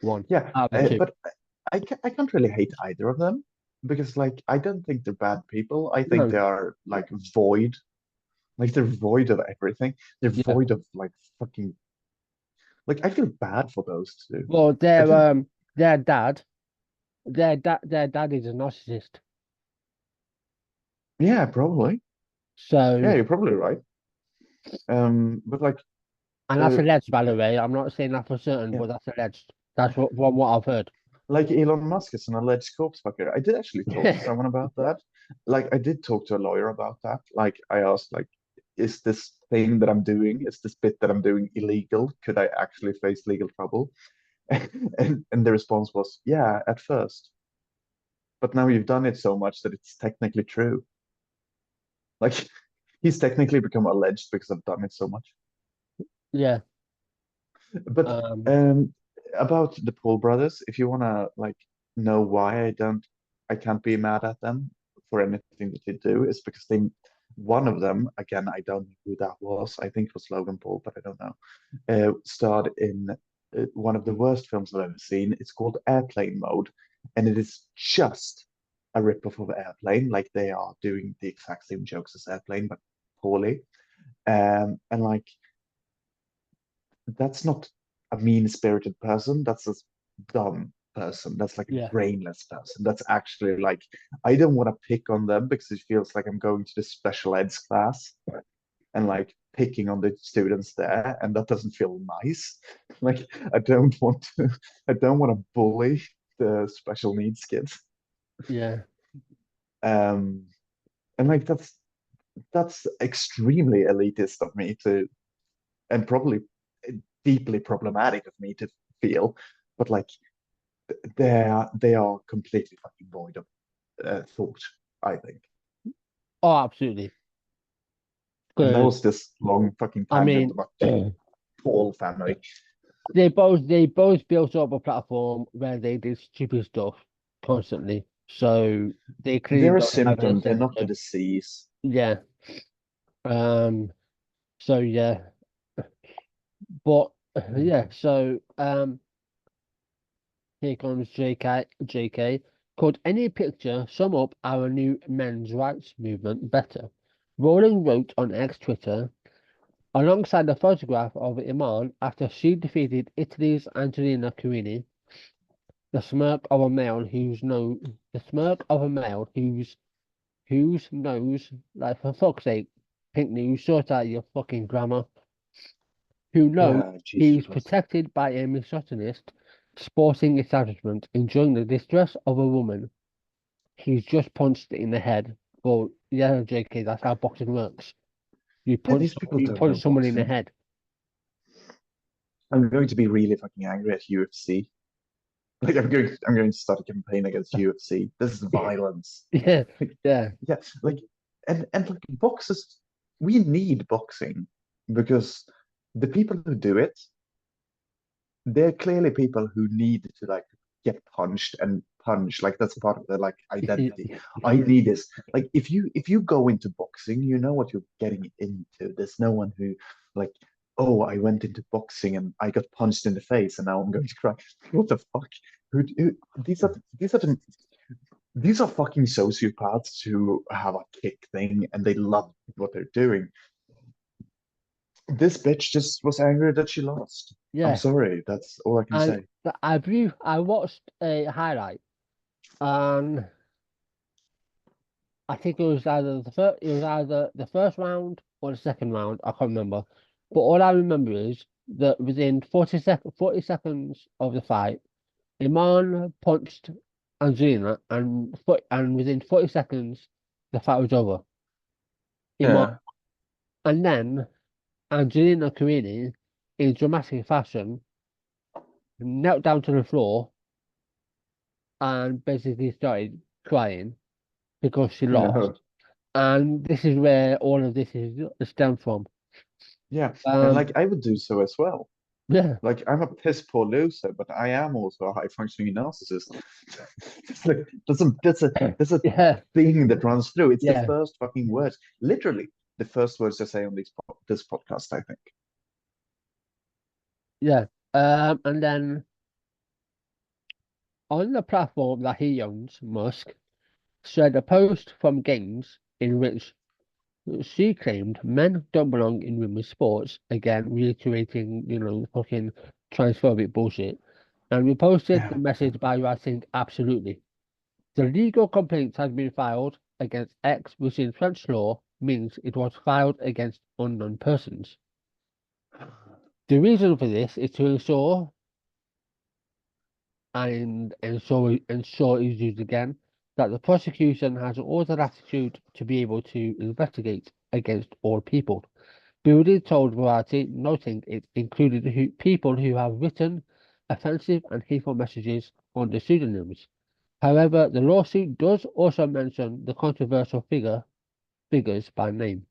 one Yeah, out of the two. but I can't really hate either of them because like I don't think they're bad people. I think No, they are like they're void of everything. They're yeah. void of like fucking like I feel bad for those two. Well, I feel their dad, their dad is a narcissist. yeah, probably. Yeah, So, you're probably right. But like and that's uh alleged, by the way. I'm not saying that for certain, yeah, but that's alleged. That's what from what I've heard. like Elon Musk is an alleged corpse fucker. I did actually talk to someone about that. Like I did talk to a lawyer about that. Like I asked like is this thing that I'm doing, is this bit that I'm doing illegal? Could I actually face legal trouble? And the response was, yeah, at first. But now you've done it so much that it's technically true. Like he's technically become alleged because I've done it so much. Yeah. But Um. um about the Paul brothers, if you wanna like know why I can't be mad at them for anything that they do, is because they one of them, again, I don't know who that was. I think it was Logan Paul, but I don't know. Starred in one of the worst films I've ever seen. It's called Airplane Mode, and it is just a rip-off of Airplane. Like they are doing the exact same jokes as Airplane, but poorly. And like that's not a mean-spirited person. That's a dumb person. That's like a Yeah. brainless person. That's actually like I don't want to pick on them because it feels like I'm going to the special eds class and like picking on the students there, and that doesn't feel nice. Like I don't want to, I don't want to bully the special needs kids. Yeah. Um, and like that's extremely elitist of me to, and probably deeply problematic of me to feel. But like they are completely fucking void of thought, I think. Oh, absolutely. And that Because was this long fucking I tangent mean, about the Paul family. they both built up a platform where they did stupid stuff constantly. So they clearly They're a don't have any symptom, they're sense not the of disease. yeah. Um. So yeah, but yeah. So here comes JK. Could any picture sum up our new men's rights movement better? Rowling wrote on X Twitter, alongside a photograph of Imane after she defeated Italy's Angelina Carini, the smirk of a male the smirk of a male whose nose, like for fuck's sake, Pink News, sort out your fucking grammar, who knows Yeah, Jesus he's Christ. protected by a misogynist sporting establishment, enjoying the distress of a woman he's just punched in the head. Well, yeah, JK, that's how boxing works. Yeah, these people You don't know punch someone in the boxing. head. I'm going to be really fucking angry at UFC. Like I'm going to start a campaign against UFC. This is violence. Yeah, Like, yeah, yeah, like and like boxers, we need boxing because the people who do it, they're clearly people who need to like get punched and punch. Like that's part of their like identity. I need this. Like if you go into boxing, you know what you're getting into. There's no one who like, oh, I went into boxing and I got punched in the face and now I'm going to cry. What the fuck? Who, these are fucking sociopaths who have a kick thing and they love what they're doing. This bitch just was angry that she lost. I'm yeah. sorry. That's all I can And say. I watched a highlight, and I think it was either the first round or the second round. I can't remember. But all I remember is that within 40 seconds of the fight, Iman punched Angelina, and within 40 seconds, the fight was over. Iman, Yeah. and then Angelina Carini, in dramatic fashion, knelt down to the floor and basically started crying because she Yeah. lost. And this is where all of this is stemmed from. Yeah. And Um, like I would do so as well. yeah, Like I'm a piss poor loser, but I am also a high functioning narcissist. It's like that's a yeah, thing that runs through. It's the yeah, first fucking words. Literally the first words I say on this podcast, I think. yeah. And then on the platform that he owns, Musk shared a post from Games in which she claimed men don't belong in women's sports, again reiterating, fucking transphobic bullshit, and reposted the Yeah. message by writing absolutely. The legal complaint has been filed against X, which in French law means it was filed against unknown persons. The reason for this is to ensure, and ensure is used again, that the prosecution has all the latitude to be able to investigate against all people. Building told Variety, noting it included people who have written offensive and hateful messages under pseudonyms. However, the lawsuit does also mention the controversial figures by name.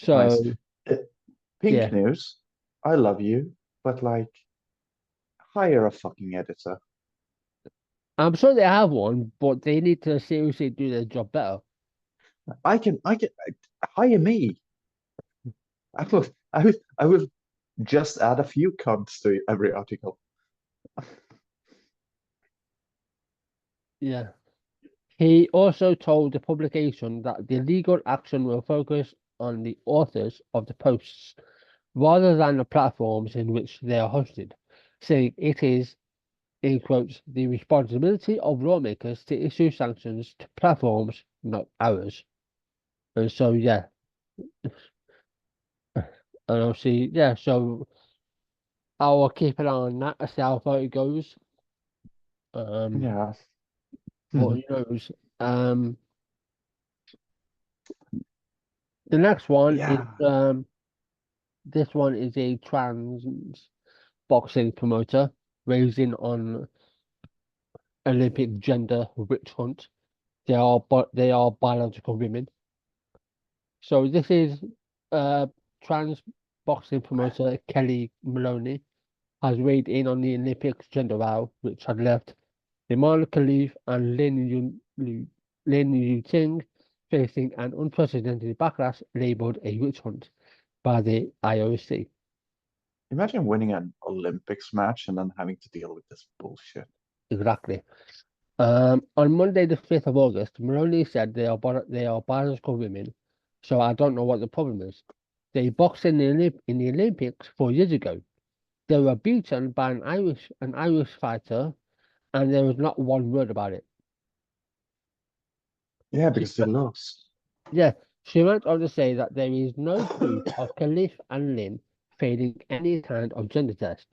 Nice. So, Uh, Pink yeah, news. I love you, but like hire a fucking editor. I'm sure they have one, but they need to seriously do their job better. I can hire me. I will just add a few cunts to every article. Yeah. He also told the publication that the legal action will focus on the authors of the posts rather than the platforms in which they are hosted, saying it is, in quotes, the responsibility of lawmakers to issue sanctions to platforms, not ours. And so, yeah, and obviously, yeah, so I'll keep an eye on that to see how far it goes. Um, Yeah. but Mhm. who knows? The next one is Yeah. this one is a trans boxing promoter raising on Olympic gender witch hunt. They are biological women. So this is trans boxing promoter Kelly Maloney has weighed in on the Olympics gender row, which had left Imane Khelif and Lin Yu Ting facing an unprecedented backlash labelled a witch hunt by the IOC. Imagine winning an Olympics match and then having to deal with this bullshit. Exactly. On Monday, the 5th of August, Maloney said they are biological women, so I don't know what the problem is. They boxed in in the Olympics 4 years ago. They were beaten by an Irish fighter, and there was not one word about it. Yeah, She, because they lost. yeah, she went on to say that there is no proof of Khalif and Lynn failing any kind of gender test,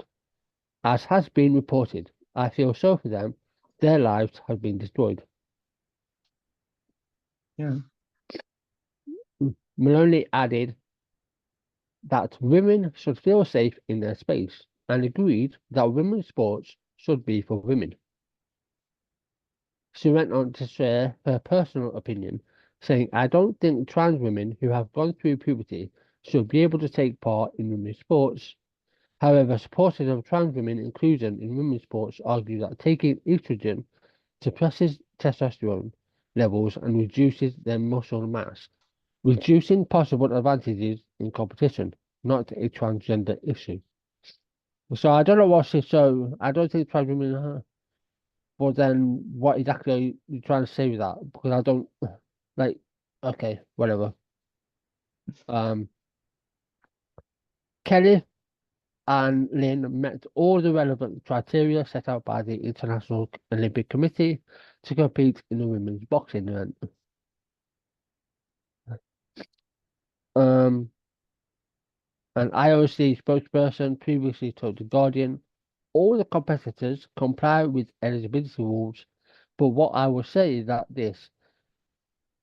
as has been reported. I feel so for them. Their lives have been destroyed. Yeah. Maloney added that women should feel safe in their space and agreed that women's sports should be for women. She went on to share her personal opinion, saying, I don't think trans women who have gone through puberty should be able to take part in women's sports. However, supporters of trans women inclusion in women's sports argue that taking estrogen suppresses testosterone levels and reduces their muscle mass, reducing possible advantages in competition, not a transgender issue. So I don't know what she so I don't think trans women are, but then what exactly are you trying to say with that? Because I don't like okay, whatever. Um Kelly and Lynn met all the relevant criteria set out by the International Olympic Committee to compete in the women's boxing event. Um An IOC spokesperson previously told The Guardian all the competitors comply with eligibility rules, but what I will say is that this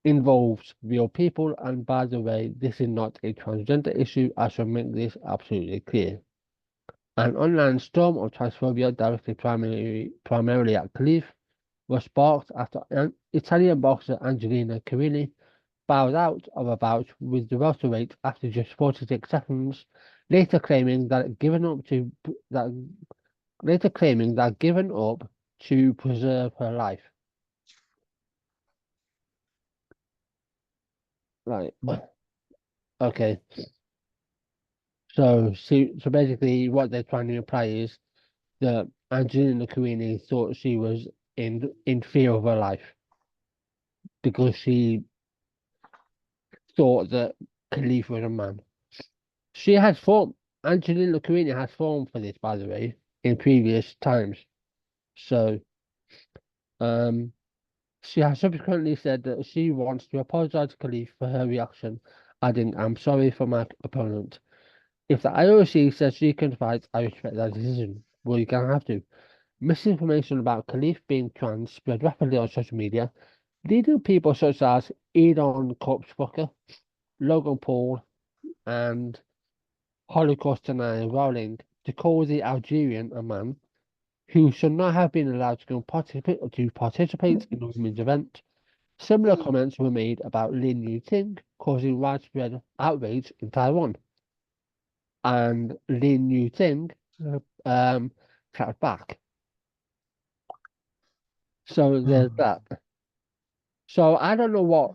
involves real people, and by the way, this is not a transgender issue. I shall make this absolutely clear. An online storm of transphobia directed primarily at Khelif was sparked after Italian boxer Angelina Carini bowed out of a bout with the welterweight after just 46 seconds, later claiming that given up to preserve her life. Right. Okay. So basically, what they're trying to imply is that Angelina Carini thought she was in fear of her life because she thought that Khalif was a man. She has fought. Angelina Carini has fought for this, by the way, in previous times. So, um, she has subsequently said that she wants to apologize to Khalif for her reaction, adding, "I'm sorry for my opponent. If the IOC says she can fight, I respect that decision. Well, you're gonna have to." Misinformation about Khalif being trans spread rapidly on social media, leading people such as Elon Corpsefucker, Logan Paul, and Holocaust denier Rowling to call the Algerian a man who should not have been allowed to participate in the women's event. Similar comments were made about Lin Yuting, causing widespread outrage in Taiwan, and Lin Yuting clapped back. So there's that. So I don't know what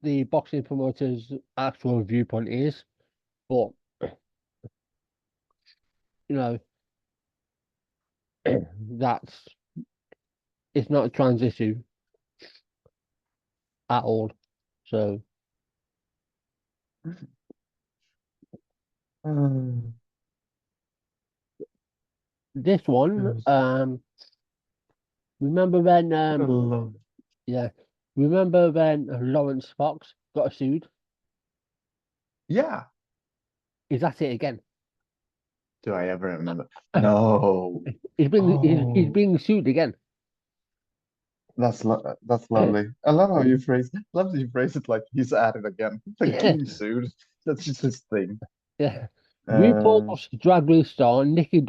the boxing promoter's actual viewpoint is, but you know that's it's not a trans issue at all. So Um, this one, goes, remember when what a love. yeah, remember when Lawrence Fox got sued? Yeah. Is that it again? Do I ever remember? No. He's Oh, being sued again. that's lovely. I love how you phrase it like he's at it again. Like Yeah, getting sued. That's just his thing. yeah. Uh, RuPaul's Drag Race star Nicky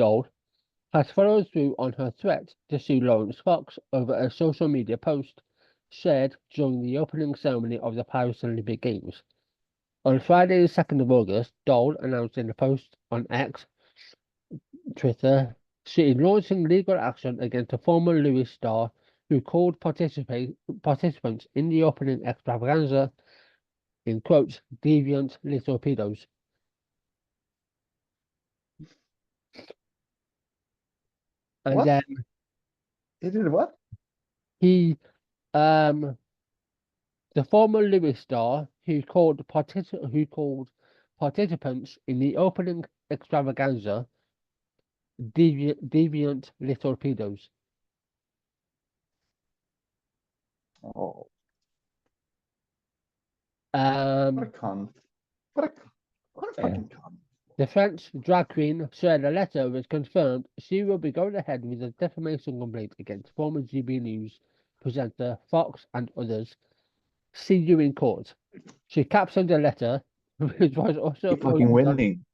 has followed through on her threat to sue Lawrence Fox over a social media post shared during the opening ceremony of the Paris Olympic Games. On Friday, the 2nd of August, Dole announced in a post on X, Twitter, she is launching legal action against a former Lewis star who called participants in the opening extravaganza, in quotes, deviant little pedos. And What? then He did what? he, um, the former Lewis star who called participants in the opening extravaganza deviant little pedos. Oh, what a Um, con. What a what a fucking con. the French drag queen shared a letter which confirmed she will be going ahead with a defamation complaint against former GB News presenter Fox and others. See you in court. She captioned the letter, which was also Keep fucking posted on winning.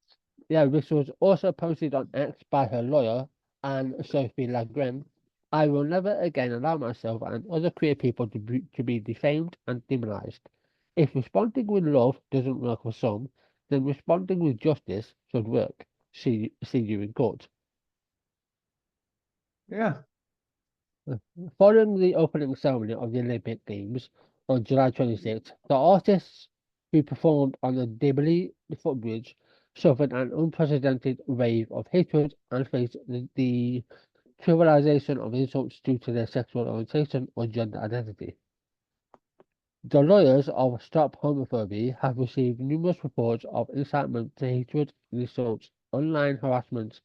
which was also posted on X by her lawyer, Anne Sophie Lagren. I will never again allow myself and other queer people to be defamed and demonized. If responding with love doesn't work for some, then responding with justice should work. See you in court. Yeah, Following the opening ceremony of the Olympic Games on July 26th, the artists who performed on the Debris footbridge suffered an unprecedented wave of hatred and faced the trivialization of insults due to their sexual orientation or gender identity. The lawyers of Stop Homophobia have received numerous reports of incitement to hatred, insults, online harassment,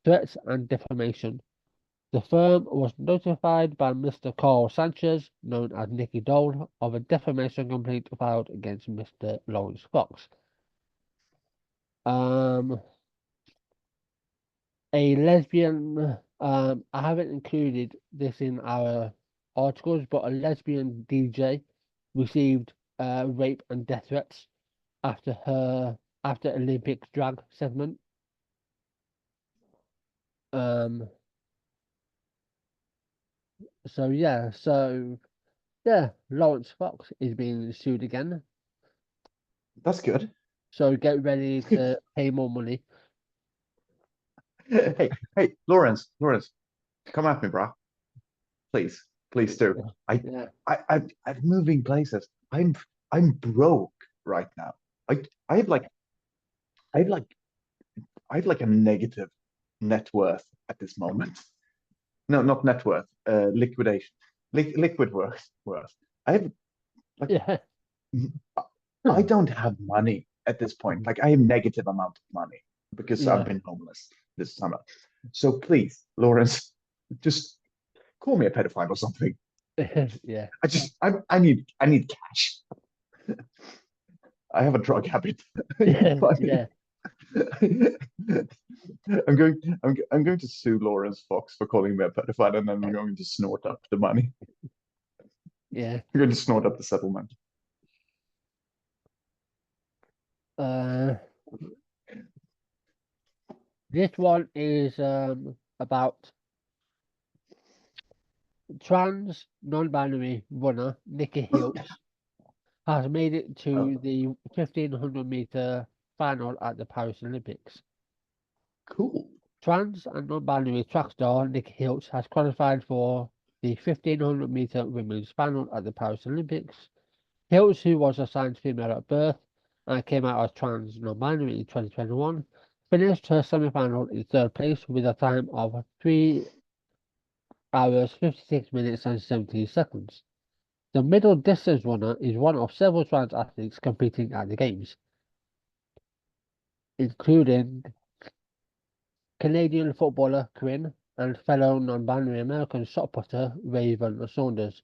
threats, and defamation. The firm was notified by Mr. Carl Sanchez, known as Nicky Dole, of a defamation complaint filed against Mr. Lawrence Fox. Um, a lesbian, I haven't included this in our articles, but a lesbian DJ received rape and death threats after Olympic drag segment. Um, so Lawrence Fox is being sued again. that's good. So get ready to pay more money. Hey, Lawrence, come at me, bro. Please, please do. I, Yeah, I'm moving places. I'm broke right now. I, I have like, I have like, I have like a negative net worth at this moment. No, not net worth. Liquidation, liquid worth. I have like, yeah, I don't have money at this point. Like, I have negative amount of money because I've yeah, been homeless this summer. So please, Lawrence, just call me a pedophile or something. yeah, I need cash. I have a drug habit. I need yeah, money. yeah, I'm going to sue Lawrence Fox for calling me a pedophile, and then I'm going to snort up the money. yeah. I'm going to snort up the settlement. Uh, this one is about trans non-binary runner Nicky Hiltz has made it Oh, to the 1500-meter final at the Paris Olympics. cool. Trans and non-binary track star Nicky Hiltz has qualified for the 1500-meter women's final at the Paris Olympics. Hiltz, who was assigned female at birth and came out as trans non-binary in 2021, finished her semi-final in third place with a time of 3 hours 56 minutes and 17 seconds. The middle distance runner is one of several trans athletes competing at the Games, including Canadian footballer Corinne and fellow non-binary American shot putter Raven Saunders.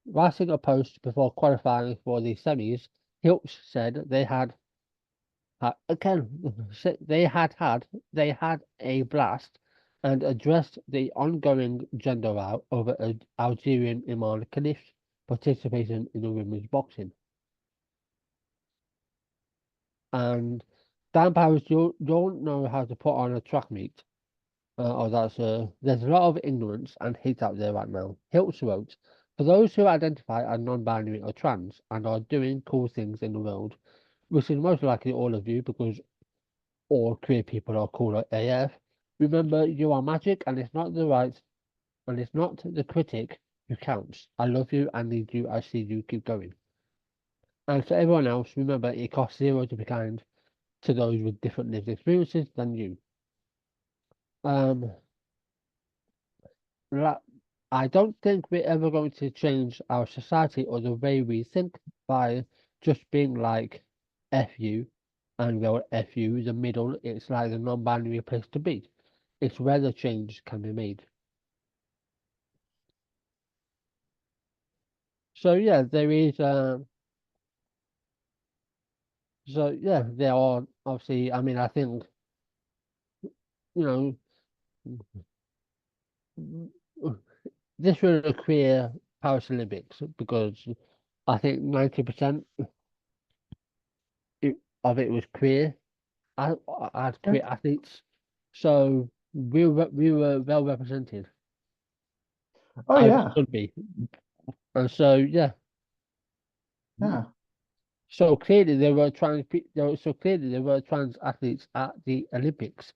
Writing a post before qualifying for the semis, Hiltz said they had a blast and addressed the ongoing gender row over Algerian Imane Khelif participation in the women's boxing. And Dan Paris, you don't know how to put on a track meet. There's a lot of ignorance and hate out there right now. Hiltz wrote, for those who identify as non-binary or trans and are doing cool things in the world, which is most likely all of you because all queer people are cool at AF. Remember, you are magic, and it's not the critic who counts. I love you, I need you, I see you, keep going. And for everyone else, remember, it costs zero to be kind to those with different lived experiences than you. like, I don't think we're ever going to change our society or the way we think by just being like F you and well F you, the middle, it's like the non-binary place to be. It's where the change can be made. So yeah, there is so yeah, there are obviously I mean I think, you know, this will create Paris Olympics because I think 90% of it was queer. I had Yeah. queer athletes, so we were well represented Oh as it yeah. should be. And so yeah, Yeah. so clearly there were trans athletes at the Olympics.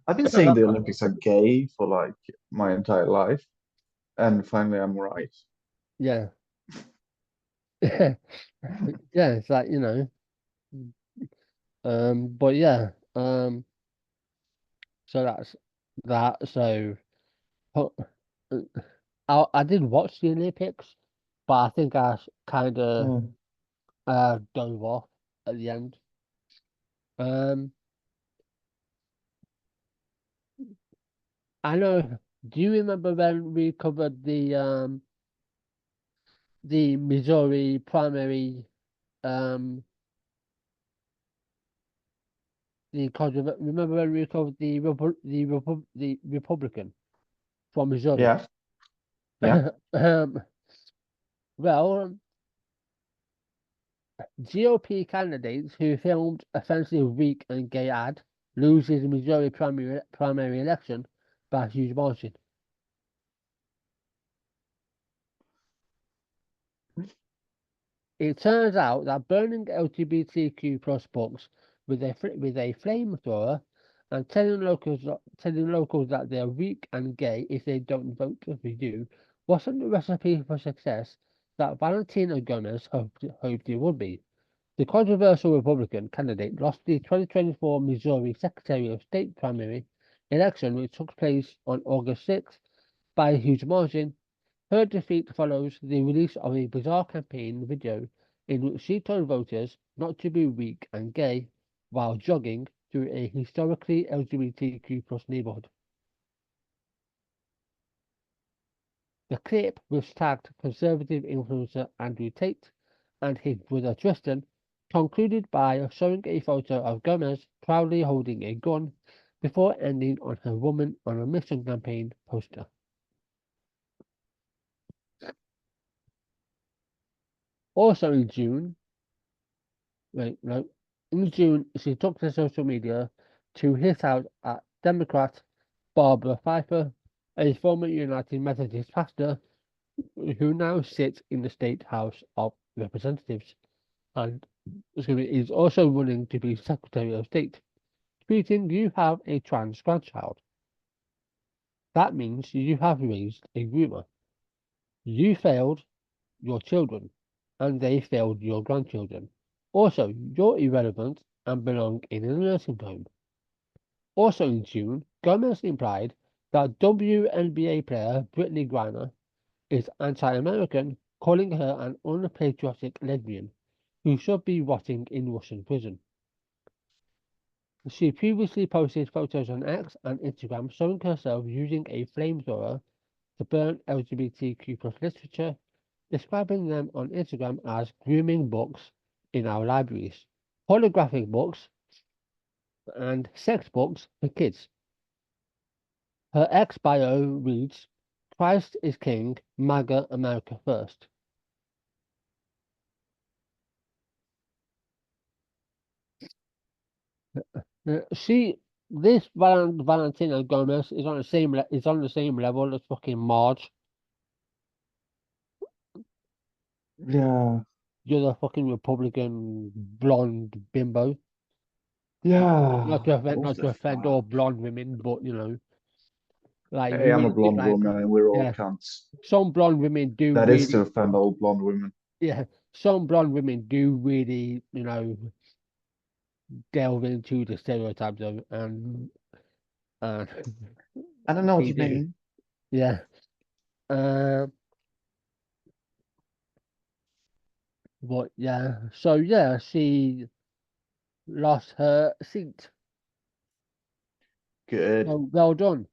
I've been saying the Olympics are gay for like my entire life, and finally I'm right. Yeah, yeah, it's like but yeah, so that's that. So ho- I did watch the Olympics, but I think I kind of Yeah. dove off at the end. Um, I know. Do you remember when we covered the Missouri primary remember when we covered the Republican from Missouri? Yeah. Yeah. Um, well, GOP candidates who filmed offensive weak and gay ad loses Missouri primary election by a huge margin. It turns out that burning LGBTQ plus books with a flamethrower and telling locals that they're weak and gay if they don't vote for you wasn't the recipe for success that Valentina Gomez hoped it would be. The controversial Republican candidate lost the 2024 Missouri Secretary of State primary election, which took place on August 6th, by a huge margin. Her defeat follows the release of a bizarre campaign video in which she told voters not to be weak and gay while jogging through a historically LGBTQ plus neighborhood. The clip was tagged conservative influencer Andrew Tate and his brother Tristan, concluded by showing a photo of Gomez proudly holding a gun before ending on her Woman on a Mission campaign poster. Also in June, right, no, in June, she took to social media to hit out at Democrat Barbara Pfeiffer, a former United Methodist pastor who now sits in the State House of Representatives and is also running to be Secretary of State. Tweeting, "You have a trans grandchild. That means you have raised a groomer. You failed your children, and they failed your grandchildren. Also, you're irrelevant and belong in a nursing home." Also in June, Gomez implied that WNBA player Brittany Griner is anti-American, calling her an unpatriotic lesbian who should be rotting in Russian prison. She previously posted photos on X and Instagram showing herself using a flamethrower to burn LGBTQ plus literature, describing them on Instagram as grooming books in our libraries, pornographic books, and sex books for kids. Her ex bio reads, "Christ is King, MAGA America First." She, this Valentina Gomez is on the same level as fucking Marge. Yeah. You're the fucking Republican blonde bimbo. Not Yeah. to offend, What not the to offend fuck? all blonde women, but like Hey, you I'm a really blonde like, woman and we're all yeah. cunts. Some blonde women do That is to really, offend all blonde women. yeah. Some blonde women do really, delve into the stereotypes of and I don't know what they you do. mean. Yeah. Um, but yeah. So yeah, she lost her seat. Good. So well done.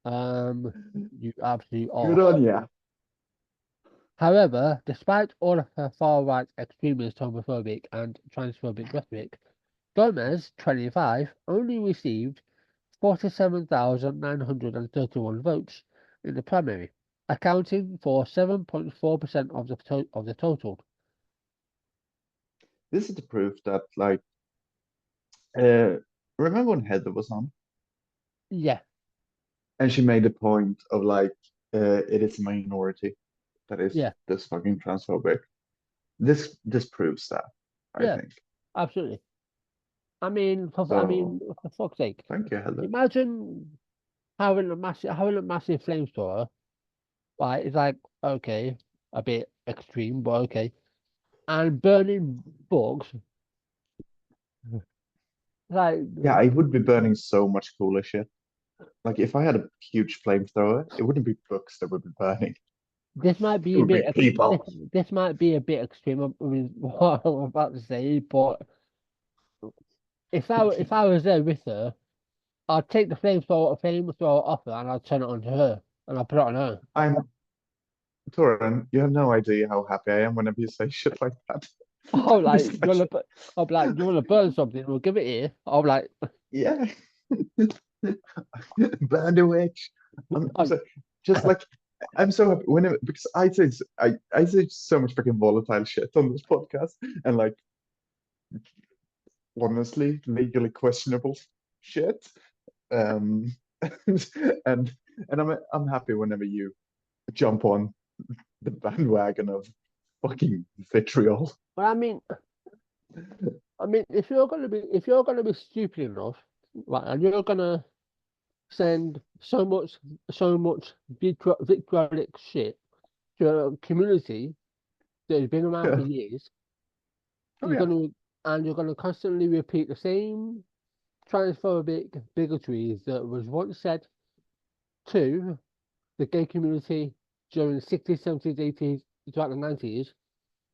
Um, you absolute Good arse. on ya. However, despite all of her far-right extremist, homophobic, and transphobic rhetoric, Gomez, 25, only received 47,931 votes in the primary, accounting for 7.4% of the total. This is the proof that, like, uh, remember when Heather was on Yeah, and she made the point of like, it is a minority that is yeah, this fucking transphobic. This proves that, I yeah, think. absolutely. I So mean, for fuck's sake, thank you, Heather. imagine having a massive flamethrower. Right, it's like okay, a bit extreme, but okay, and burning bugs. Like Yeah, I would be burning so much cooler shit. Like if I had a huge flamethrower, it wouldn't be books that would be burning. this might It be a would be bit people. this might be a bit extreme. I mean, what I'm about to say, but if I was there with her, I'd take the flamethrower off her and I'd turn it onto her and I'd put it on her. I'm Torin, you have no idea how happy I am whenever you say shit like that. Oh, I'm like just like, I'll be like, you want to burn something? We'll give it here. I'll be like, yeah, burn the witch. I'm oh, so, just like I'm so happy whenever because I say so much freaking volatile shit on this podcast and like honestly legally questionable shit. Um, and I'm happy whenever you jump on the bandwagon of fucking vitriol. but I mean, if you're gonna be stupid enough, right, and you're gonna send so much vitriolic shit to a community that has been around for Yeah. years, Oh you're yeah. gonna and you're gonna constantly repeat the same transphobic bigotry that was once said to the gay community during the 60s, 70s, 80s, throughout the 90s,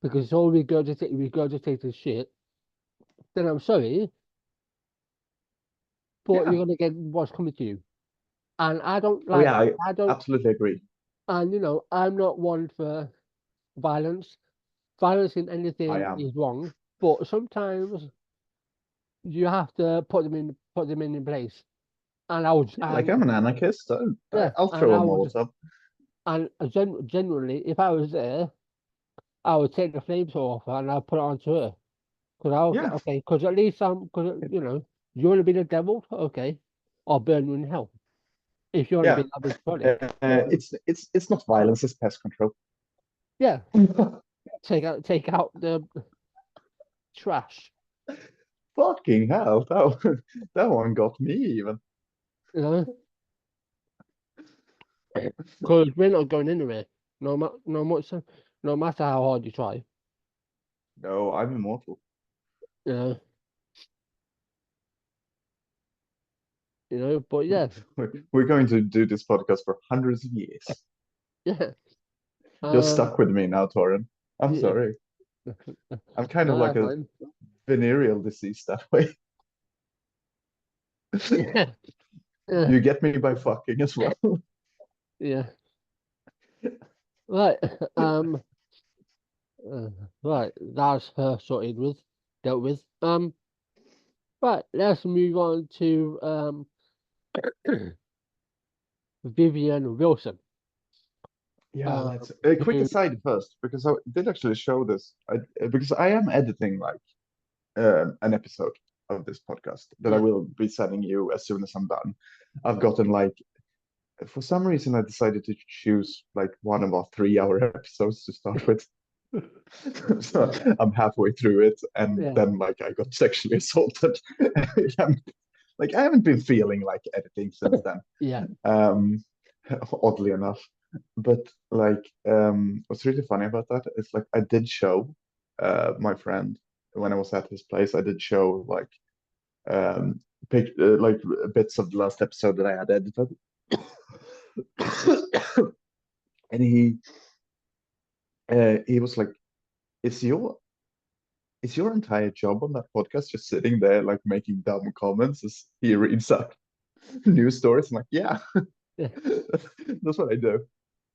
because it's all regurgitated shit, then I'm sorry, but Yeah. you're gonna get what's coming to you. And I don't Oh like yeah, I I don't absolutely agree. and I'm not one for violence. Violence in I anything am. is wrong, but sometimes you have to put them in place. And I would Yeah, like I'm an anarchist. yeah, I'll and throw a I would Molotov. and generally if I was there, I would take the flamethrower off her and I'd put it onto her. Because I was Yeah. okay, because at least because you want to be the devil, okay, I'll burn you in hell. If you want to Yeah. be that big product, It's not violence, it's pest control. yeah, take out the trash. Fucking hell, that one got me even. You know, because we're not going anywhere. No matter how hard you try. No, I'm immortal. You know, But yeah, We're going to do this podcast for hundreds of years. yeah. You're Um, stuck with me now, Torin. I'm yeah, sorry. I'm kind of no, like that's a fine. venereal disease that way. Yeah, yeah, You get me by fucking as well. yeah. Right. Um. Uh, right. That's her sorted with, dealt with. Right. Let's move on to Vivian Wilson. Yeah, Um. let's a quick Who? aside first because I did actually show this. Because I am editing like an episode of this podcast that I Yeah. will be sending you as soon as I'm done. I've gotten like for some reason I decided to choose like one of our 3 hour episodes to start with. So I'm halfway through it, and Yeah. then like I got sexually assaulted. I'm, like I haven't been feeling like editing since then. Yeah. Um, oddly enough. But like what's really funny about that is like I did show my friend when I was at his place, I did show like like bits of the last episode that I had edited. And he was like, "Is your entire job on that podcast just sitting there like making dumb comments as he reads out news stories?" I'm like, "Yeah, Yeah, that's what I do."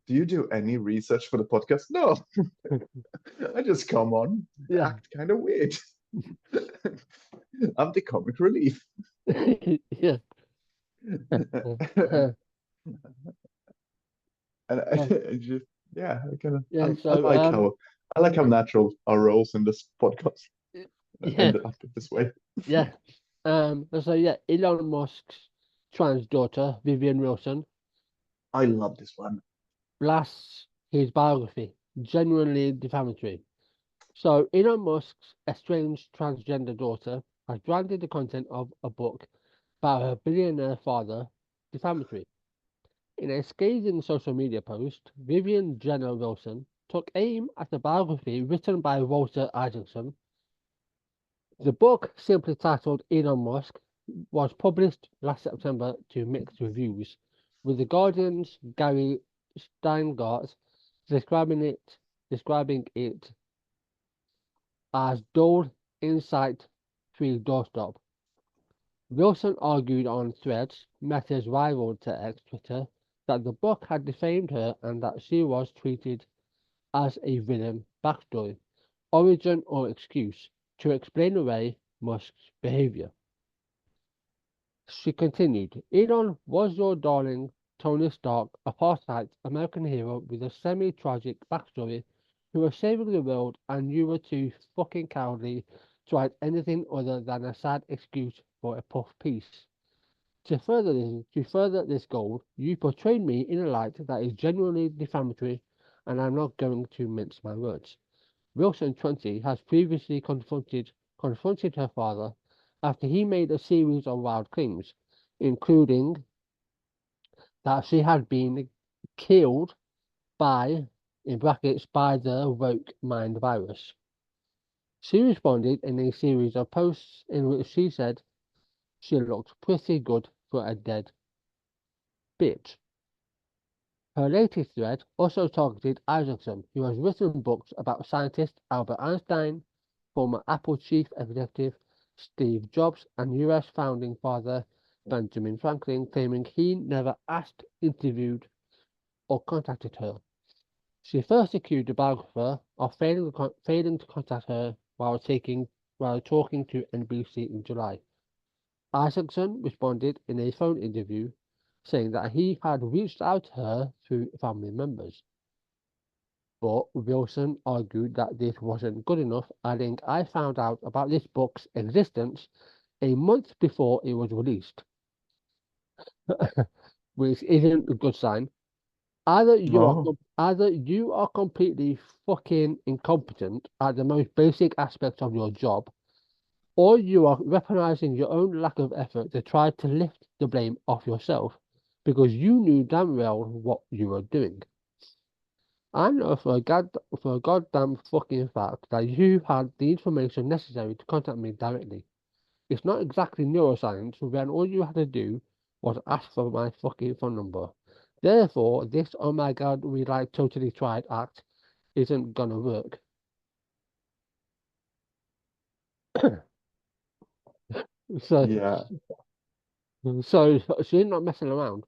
Do you do any research for the podcast? No, I just come on, yeah, act kind of weird. I'm the comic relief. yeah, And yeah. I just, yeah, I kind of, Yeah, I so I like how natural our roles in this podcast yeah, ended up this way. yeah. So yeah, Elon Musk's trans daughter, Vivian Wilson, I love this one. blasts his biography, genuinely defamatory. So Elon Musk's estranged transgender daughter has branded the content of a book about her billionaire father defamatory. In a scathing social media post, Vivian Jenner Wilson took aim at a biography written by Walter Isaacson. The book, simply titled Elon Musk, was published last September to mixed reviews, with The Guardian's Gary Steingart describing it as dull insight free doorstop. Wilson argued on Threads, Meta's rival to X Twitter, that the book had defamed her and that she was treated as a villain backstory, origin or excuse to explain away Musk's behavior. She continued, Elon was your darling Tony Stark, apartheid American hero with a semi-tragic backstory who was saving the world and you were too fucking cowardly to write anything other than a sad excuse for a puff piece. To further this goal, you portrayed me in a light that is genuinely defamatory, and I'm not going to mince my words. Wilson 20 has previously confronted her father after he made a series of wild claims, including that she had been killed by, in brackets, by the woke mind virus. She responded in a series of posts in which she said she looked pretty good for a dead bitch. Her latest thread also targeted Isaacson, who has written books about scientist Albert Einstein, former Apple chief executive Steve Jobs, and US founding father Benjamin Franklin, claiming he never asked, interviewed, or contacted her. She first accused the biographer of failing to contact her while talking to NBC in July. Isaacson responded in a phone interview, saying that he had reached out to her through family members. But Wilson argued that this wasn't good enough, adding, I found out about this book's existence a month before it was released, which isn't a good sign. No. Either you are completely fucking incompetent at the most basic aspects of your job, or you are weaponizing your own lack of effort to try to lift the blame off yourself because you knew damn well what you were doing. I know for a goddamn fucking fact that you had the information necessary to contact me directly. It's not exactly neuroscience when all you had to do was ask for my fucking phone number. Therefore, this oh my god, we like totally tried act isn't gonna work. So, Yeah. so she's not messing around.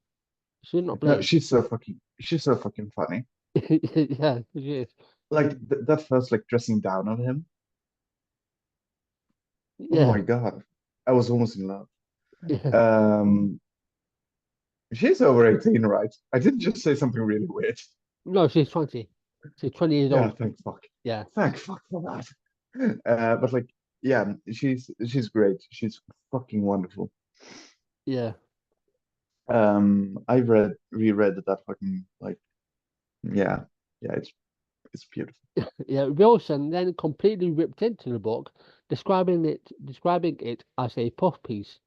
She's not No, playing. she's so fucking funny. Yeah, she is. Like that first like dressing down on him. Oh Yeah, my God. I was almost in love. yeah. Um, she's over 18, right? I didn't just say something really weird. No, she's 20. She's 20 years Yeah, old. thank fuck. Yeah, Thank fuck for that. But like, yeah, she's great. She's fucking wonderful. yeah, I've reread that fucking like, yeah, yeah, it's beautiful. yeah. Wilson then completely ripped into the book, describing it as a puff piece.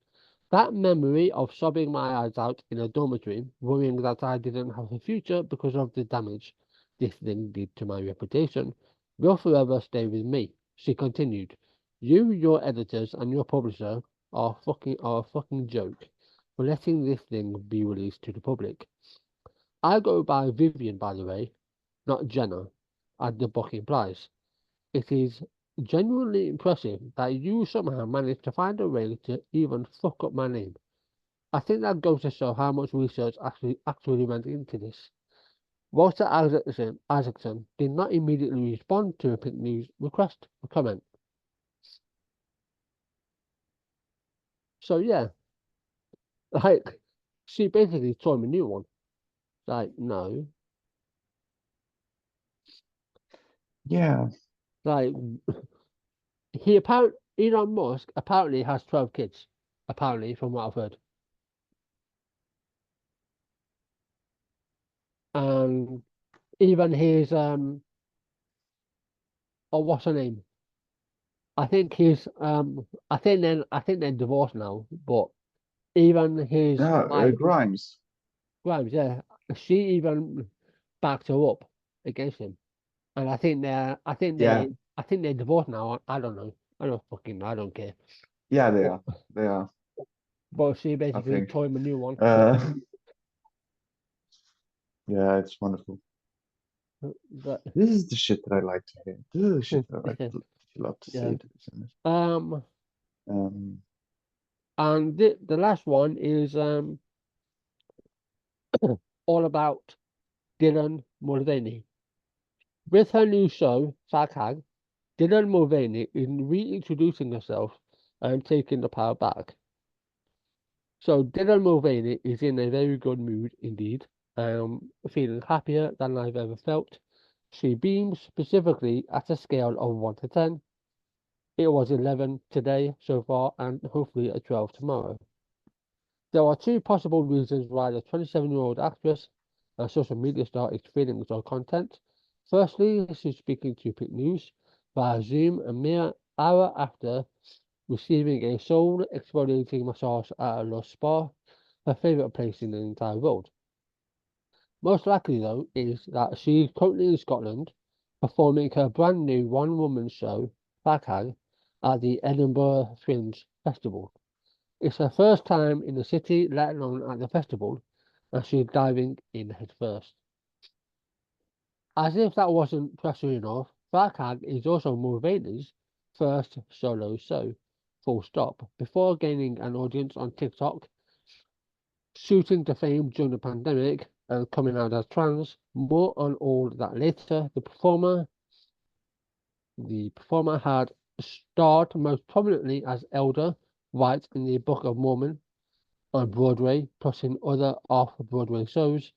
That memory of sobbing my eyes out in a dormitory, worrying that I didn't have a future because of the damage this thing did to my reputation, will forever stay with me. She continued, You, your editors, and your publisher are a fucking joke for letting this thing be released to the public. I go by Vivian, by the way, not Jenna, as the book implies. It is genuinely impressive that you somehow managed to find a way to even fuck up my name. I think that goes to show how much research actually went into this. Walter Isaacson did not immediately respond to a Pink News request for comment. So yeah, like she basically told me a new one. Like, no. Yeah, Like he apparently Elon Musk apparently has 12 kids. Apparently, from what I've heard. And even his oh what's her name? I think they're divorced now, but even his no, wife, Grimes. Grimes, yeah, she even backed her up against him. And Yeah, I think they're divorced now. I don't know. I don't care. yeah, they But, are. They are, but she I basically think. told him a new one. Uh, yeah, it's wonderful. But This is the shit that I like to hear. This is the shit that I like to love to yeah. say to listeners. Um, Um, and the last one is all about Dylan Mulvaney. With her new show, Fag Dylan Mulvaney is reintroducing herself and taking the power back. So Dylan Mulvaney is in a very good mood indeed, feeling happier than I've ever felt. She beams specifically at a scale of 1 to 10. It was 11 today so far and hopefully a 12 tomorrow. There are two possible reasons why the 27-year-old actress and social media star is feeling so content. Firstly, she's speaking to Pick News via Zoom a mere hour after receiving a soul exfoliating massage at a Lush Spa, her favourite place in the entire world. Most likely, though, is that she's currently in Scotland performing her brand new one woman show, Backhag, at the Edinburgh Fringe Festival. It's her first time in the city, let alone at the festival, and she's diving in headfirst. As if that wasn't pressure enough, Backhag is also Mulvaney's first solo show, full stop, before gaining an audience on TikTok, shooting to fame during the pandemic, and coming out as trans. More on all that later. The performer had starred most prominently as Elder White in the Book of Mormon on Broadway, plus in other off-Broadway shows.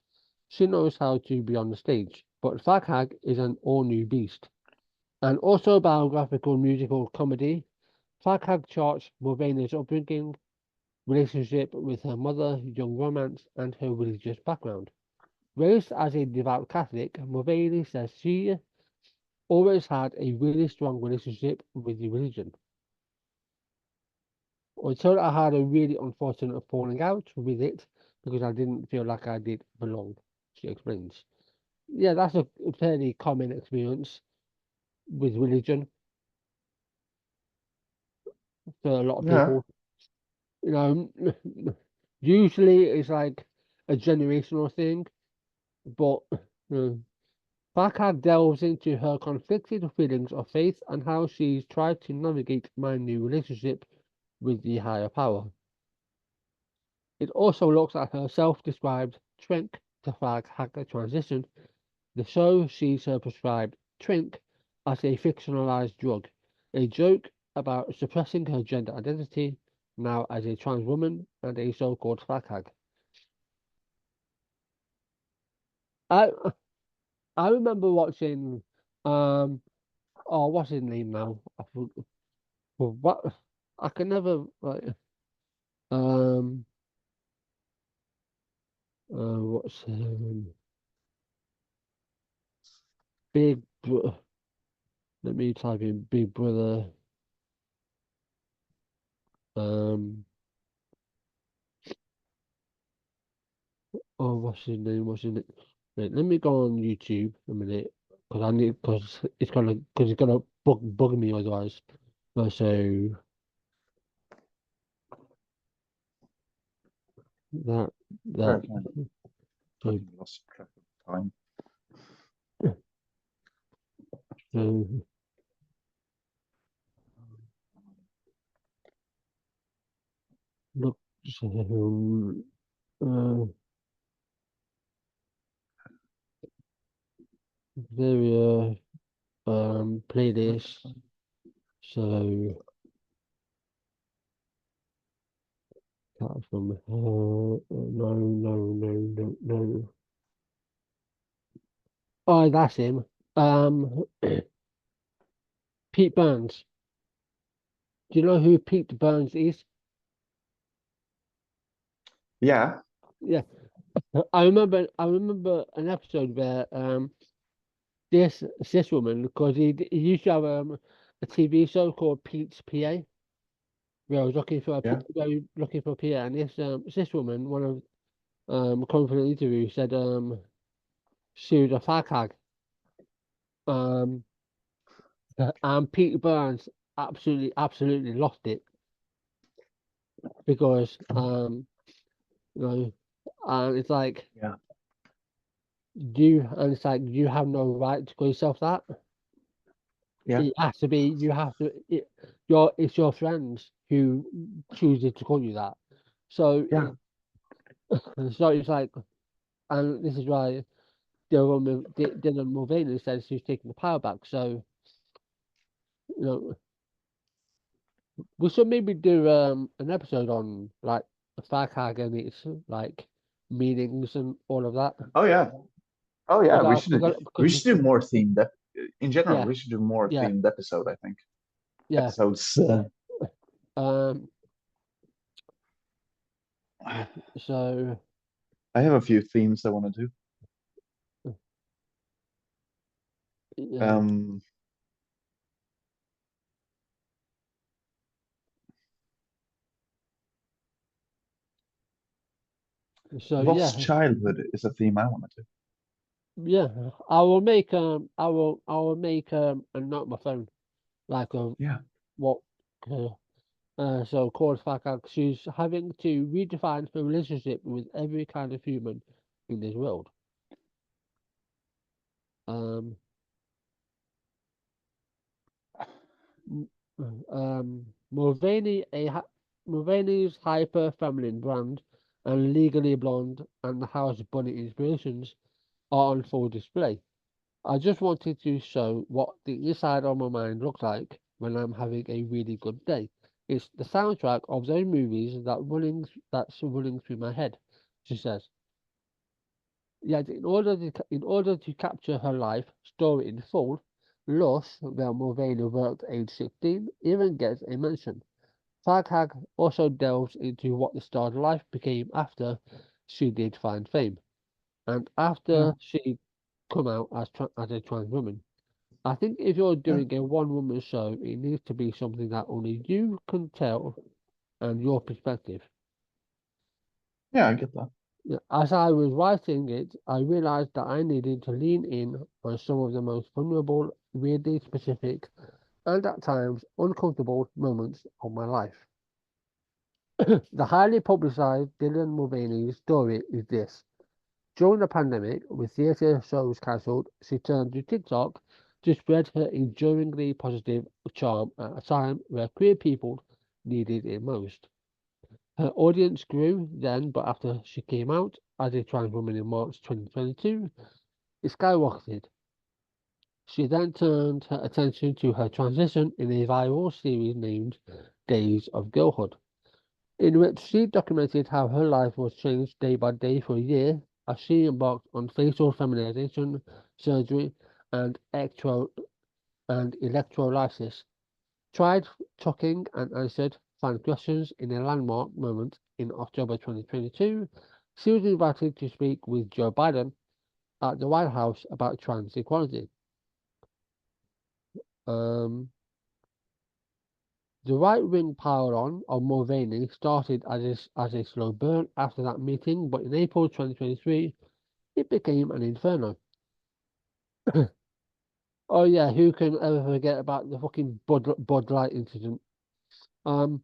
She knows how to be on the stage, but Fag Hag is an all-new beast. An autobiographical musical comedy, Fag Hag charts Mulvaney's upbringing, relationship with her mother, young romance, and her religious background. Raised as a devout Catholic, Mulvaney says she always had a really strong relationship with the religion. Until I had a really unfortunate falling out with it because I didn't feel like I did belong, she explains. Yeah, that's a fairly common experience with religion for a lot of yeah, people. You know, usually it's like a generational thing, but Farhad delves into her conflicted feelings of faith and how she's tried to navigate my new relationship with the higher power. It also looks at her self-described Trink to flag hacker transition. The show sees her prescribed Trink as a fictionalized drug, a joke about suppressing her gender identity, now as a trans woman and a so-called flag hag. I I remember watching oh what's his name now? What I can never like um what's Big Bro- let me type in Big Brother um oh what's his name wait, let me go on YouTube a minute because it's gonna bug me otherwise. So that that okay. So, fucking lost track of time. so look, so, uh, there playlist. So apart from no. Oh, that's him. Pete Burns. Do you know who Pete Burns is? Yeah, Yeah, I remember an episode where this woman, because he used to have a TV show called Pete's PA, where I was looking for yeah, looking for a PA, and this woman, one of coming for an interview, said she was a fag hag. Um, and Peter Burns absolutely lost it because you know, and it's like yeah, it's like you have no right to call yourself that. yeah, It has to be you have to it's your friends who chooses to call you that. So yeah, so it's like, and this is why Dylan Mulvaney says she's taking the power back. So you know, we should maybe do an episode on like the fag hag and its like meanings and all of that. oh yeah, oh yeah. We Because should do more themed. In general, yeah, we should do more yeah, themed episode. I think yeah. episodes. Um, so I have a few themes I want to do. yeah, Um, so lost yeah, childhood is a theme I want to do. yeah. I will make a note on my phone like Yeah, what uh, so called fag hag. She's having to redefine her relationship with every kind of human in this world. Um, m- Mulvaney, Mulvaney's hyper feminine brand and Legally Blonde and the House Bunny inspirations are on full display. I just wanted to show what the inside of my mind looks like when I'm having a really good day. It's the soundtrack of those movies that's running through my head, she says. Yet in order to capture her life story in full, Lush, where Mulvaney worked age 16, even gets a mention. Farhag also delves into what the star's life became after she did find fame, and yeah, after she come out as a trans woman. I think if you're yeah, doing a one-woman show, it needs to be something that only you can tell and your perspective. yeah. I get that. Yeah, as I was writing it, I realized that I needed to lean in on some of the most vulnerable, weirdly specific, and at times uncomfortable moments of my life. The highly publicized Dylan Mulvaney's story is this. During the pandemic, with theatre shows cancelled, she turned to TikTok to spread her enduringly positive charm at a time where queer people needed it most. Her audience grew then, but after she came out as a trans woman in March 2022, it skyrocketed. She then turned her attention to her transition in a viral series named Days of Girlhood, in which she documented how her life was changed day by day for a year as she embarked on facial feminization surgery and electrolysis, tried talking and answered fan questions in a landmark moment in October 2022. She was invited to speak with Joe Biden at the White House about trans equality. Um, the right-wing pile-on of Mulvaney started as a slow burn after that meeting, but in April 2023, it became an inferno. Oh yeah, who can ever forget about the fucking Bud Light incident? Um,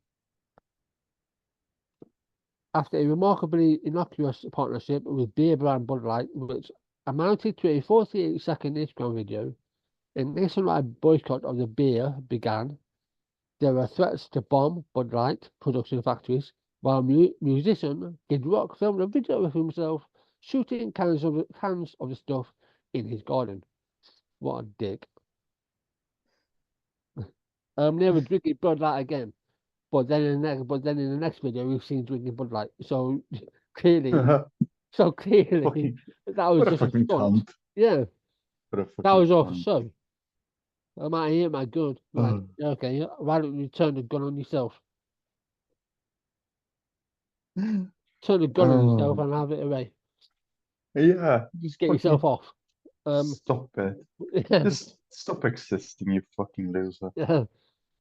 After a remarkably innocuous partnership with beer brand Bud Light, which amounted to a 48-second Instagram video, a nationwide boycott of the beer began. There were threats to bomb Bud Light production factories, while musician Kid Rock filmed a video of himself shooting cans of the stuff in his garden. What a dick. I'm never drinking Bud Light again. But then in the next video, we've seen drinking Bud Light. So clearly, Fucking, that was what a just a fucking stunt. cunt. Yeah, What a that fucking was off. cunt. So I'm out here, my gun. Like, Oh. okay, why don't you turn the gun on yourself? Turn the gun on yourself Oh. and have it away. Yeah, just Get yourself fucking off. stop it. Yeah, Just stop existing, you fucking loser. yeah.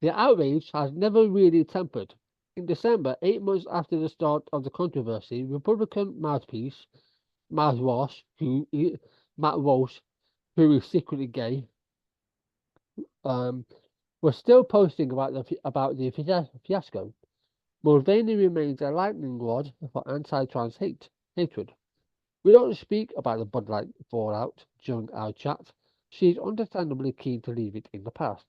The outrage has never really tempered. In December, 8 months after the start of the controversy, Republican mouthwash, Matt Walsh, who is secretly gay, um, was still posting about the fiasco. Mulvaney remains a lightning rod for anti-trans hatred. We don't speak about the Bud Light fallout during our chat. She is understandably keen to leave it in the past,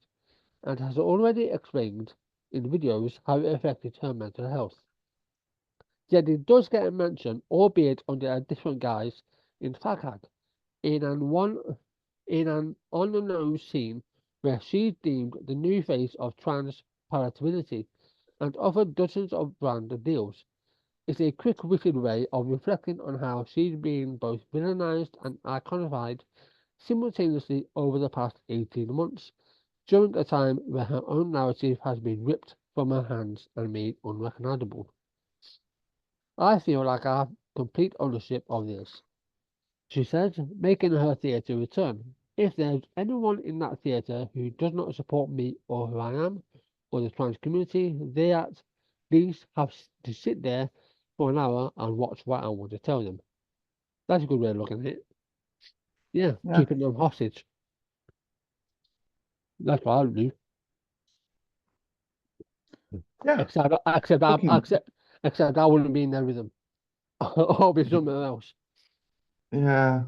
and has already explained in videos how it affected her mental health. Yet it does get a mention, albeit under a different guise, in Faghat, in an on-the-nose scene where she's deemed the new face of trans palatability and offered dozens of brand deals. It's a quick-witted way of reflecting on how she's been both villainized and iconified simultaneously over the past 18 months, during a time where her own narrative has been ripped from her hands and made unrecognizable. I feel like I have complete ownership of this, she said, making her theatre return. If there's anyone in that theatre who does not support me or who I am, or the trans community, they at least have to sit there for an hour and watch what I want to tell them. That's a good way of looking at it. Yeah, Yeah, keeping them hostage. That's what I would do. yeah, fucking, Except I wouldn't be in there with them. I'll be something else. yeah,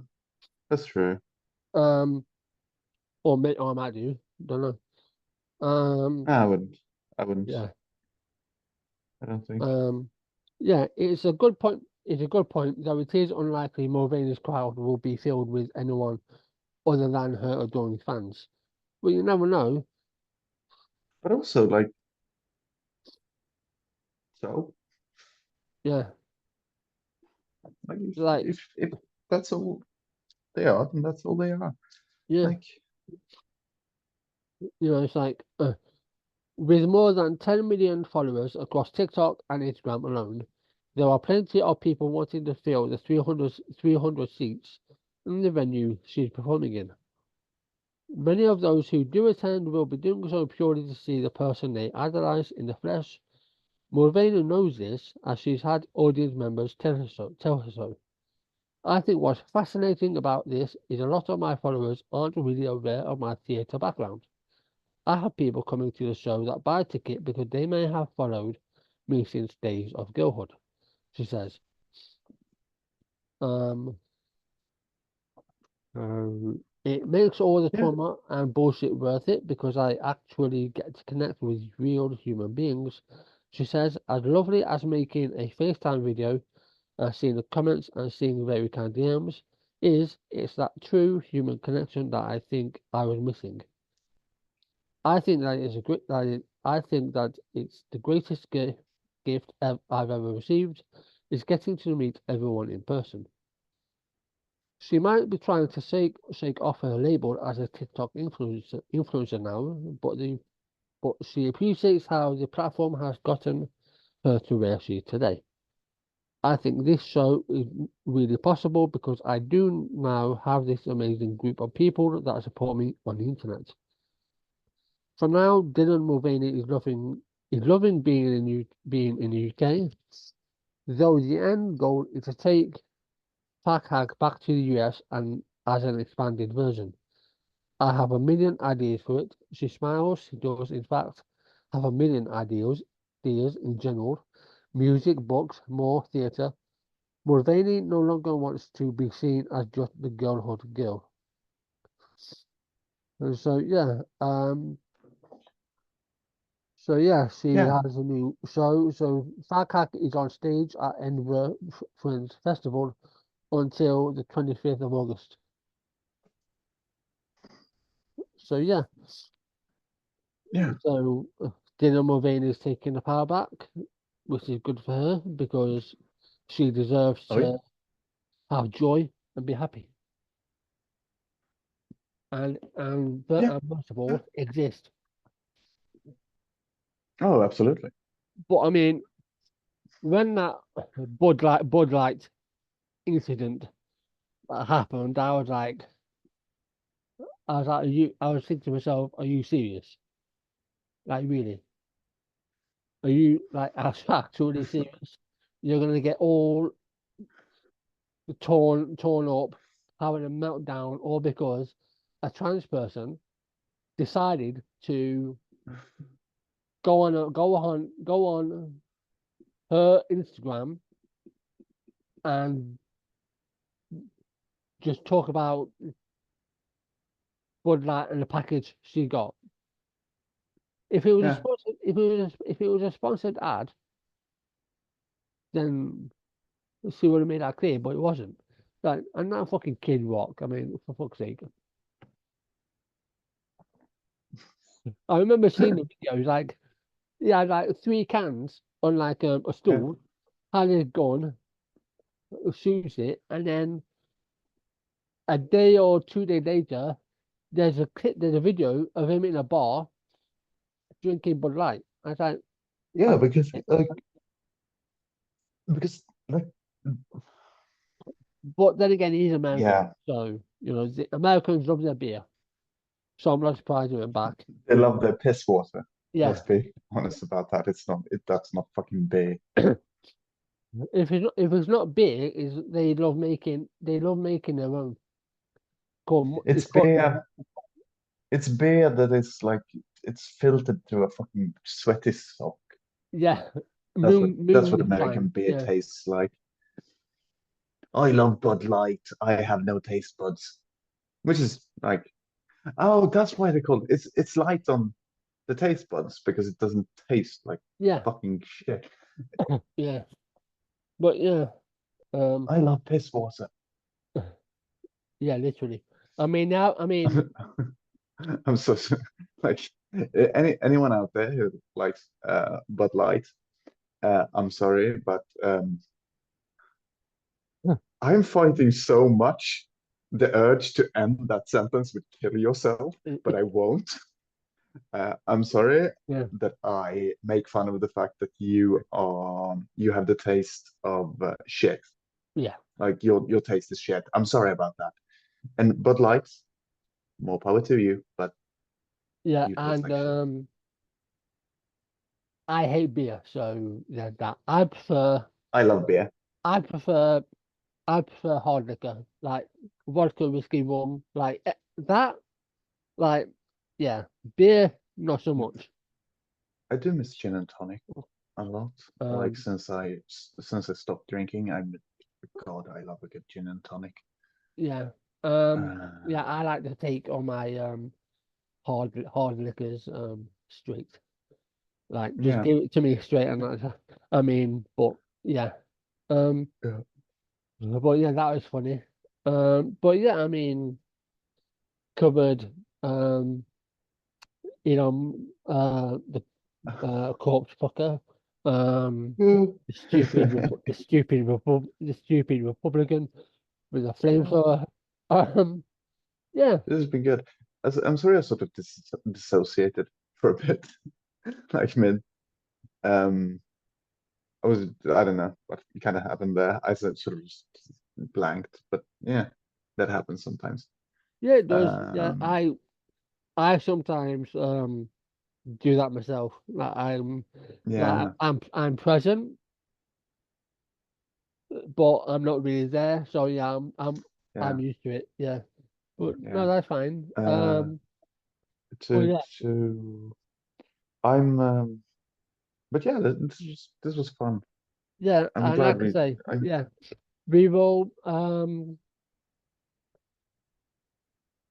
that's true. Um, or I might do. Don't know. I wouldn't. I wouldn't. Yeah. I don't think. Um, yeah. It's a good point. It's a good point, though it is unlikely Mulvaney's crowd will be filled with anyone other than her adoring fans. But you never know. But also, like, so, Yeah. like, Like, if that's all they are, then that's all they are. yeah. Like, It's like with more than 10 million followers across TikTok and Instagram alone, there are plenty of people wanting to fill the 300 seats in the venue she's performing in. Many of those who do attend will be doing so purely to see the person they idolize in the flesh. Mulvaney knows this, as she's had audience members tell her so. I think what's fascinating about this is a lot of my followers aren't really aware of my theatre background. I have people coming to the show that buy a ticket because they may have followed me since days of girlhood, she says. Um, it makes all the yeah, trauma and bullshit worth it because I actually get to connect with real human beings. She says, as lovely as making a FaceTime video, seeing the comments and seeing very kind DMs it's that true human connection that I think I was missing. I think that is a great. I think that it's the greatest gift I've ever received is getting to meet everyone in person. She might be trying to shake off her label as a TikTok influencer now, but she appreciates how the platform has gotten her to where she is today. I think this show is really possible because I do now have this amazing group of people that support me on the internet. For now, Dylan Mulvaney is loving being in the UK, though the end goal is to take Pack Hag back to the US and as an expanded version. I have a million ideas for it. She smiles. She does, in fact, have a million ideas in general, music, books, more theatre. Mulvaney no longer wants to be seen as just the girlhood girl. And she Yeah. has a new show. So Farkak is on stage at Edinburgh Fringe Festival until the 25th of August. So Yeah. Dina Mulvaney is taking the power back, which is good for her because she deserves Oh yeah. to have joy and be happy. Yeah. And most of all, exist. Oh, absolutely. But I mean, when that Bud Light incident that happened, I was thinking to myself, are you serious? Like really? Are you like actually serious? You're gonna get all torn up, having a meltdown, all because a trans person decided to go on her Instagram and just talk about Bud Light and the package she got. If it was a Yeah. sponsored, if it was a sponsored ad, then she would have made that clear, but it wasn't. Like, and that fucking Kid Rock. I mean, for fuck's sake. I remember seeing the video. It was like he had like three cans on like a Yeah. stool, had his gun, shoots it, and then a day or 2 days later, there's a video of him in a bar drinking Bud Light. I was like, Yeah, I, because like but then again, he's American, yeah, so the Americans love their beer. So I'm not surprised he went back. they love their piss water. Yeah, Let's be honest about that. It's not that's not fucking beer. if it's not beer, is they love making their own. It's It's called beer. It's beer that is like it's filtered through a fucking sweaty sock. yeah, That's what moonshine. American beer Yeah, tastes like. I love Bud Light. I have no taste buds, which is like, oh, that's why they call it. It's light on the taste buds because it doesn't taste like yeah, fucking shit. yeah. But yeah, um, I love piss water. yeah, literally. I mean, I'm so like anyone out there who likes Bud Light. I'm sorry, but I'm fighting so much the urge to end that sentence with kill yourself, but I won't. I'm sorry yeah, that I make fun of the fact that you have the taste of shit. yeah, Like your taste is shit. I'm sorry about that. And Bud Light, more power to you, but yeah, you taste and like shit. I hate beer, so yeah, that I love beer. I prefer, I prefer hard liquor, like vodka, whiskey, rum, like that, like yeah, beer, not so much. I do miss gin and tonic a lot. Like Um, since I stopped drinking, God, I love a good gin and tonic. yeah, yeah, Uh, I like to take all my hard liquors straight. Like, just yeah, give it to me straight, and I mean, but yeah, um, yeah. but yeah, that was funny. But yeah, I mean, covered, um, the corpse fucker, the stupid Republican with a Yeah, flamethrower. Um, yeah, this has been good. I'm sorry I sort of dissociated for a bit, like mid. Um, I don't know what kind of happened there. I sort of just blanked, but yeah, that happens sometimes. yeah, it does. Yeah, Um, I sometimes do that myself. Like yeah, I'm present, but I'm not really there. So yeah, I'm yeah, used to it. Yeah, but no, yeah. that's fine. Uh, But to yeah, to I'm but yeah, this was fun. Yeah, I'm and glad like I say, I, yeah, we will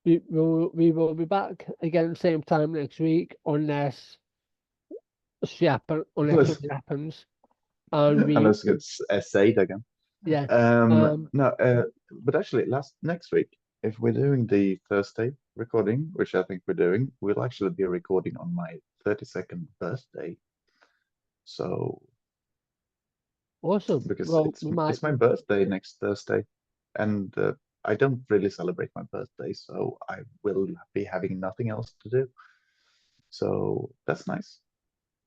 we will be back again same time next week unless unless something happens. And we unless it's essayed again. yeah um No, but actually, last next week, if we're doing the Thursday recording, which I think we're doing, we'll actually be recording on my 32nd birthday. So, awesome. because Well, we might. it's my birthday next Thursday, and I don't really celebrate my birthday, so I will be having nothing else to do. So that's nice.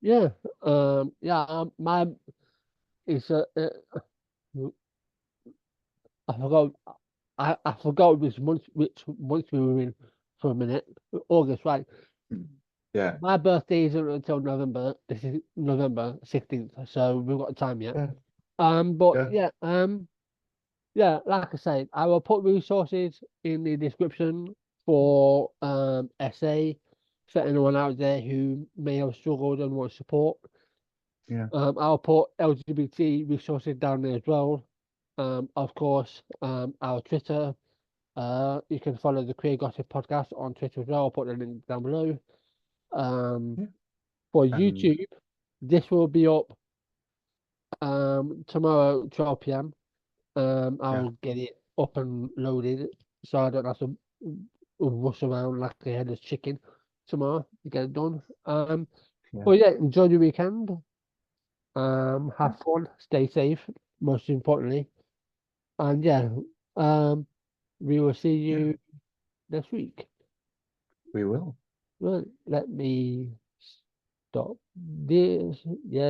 Yeah, yeah. My it's I forgot. I forgot which month we were in for a minute. August, right? Mm. Yeah, My birthday isn't until November. This is November 16th, so we've got time yet. yeah, But yeah, yeah, yeah. Like I said, I will put resources in the description for essay for anyone out there who may have struggled and want support. yeah, I'll put LGBT resources down there as well. Of course, our Twitter. You can follow the Queer Gossip Podcast on Twitter as well. I'll put the link down below. Um, yeah. for And YouTube, this will be up tomorrow 12 p.m. yeah, I'll get it up and loaded so I don't have to rush around like a headless chicken tomorrow to get it done. yeah, But yeah, enjoy the weekend. yeah, Have fun, stay safe, most importantly. And yeah, um, we will see yeah. you next week. We will. Well, let me stop this. Yeah.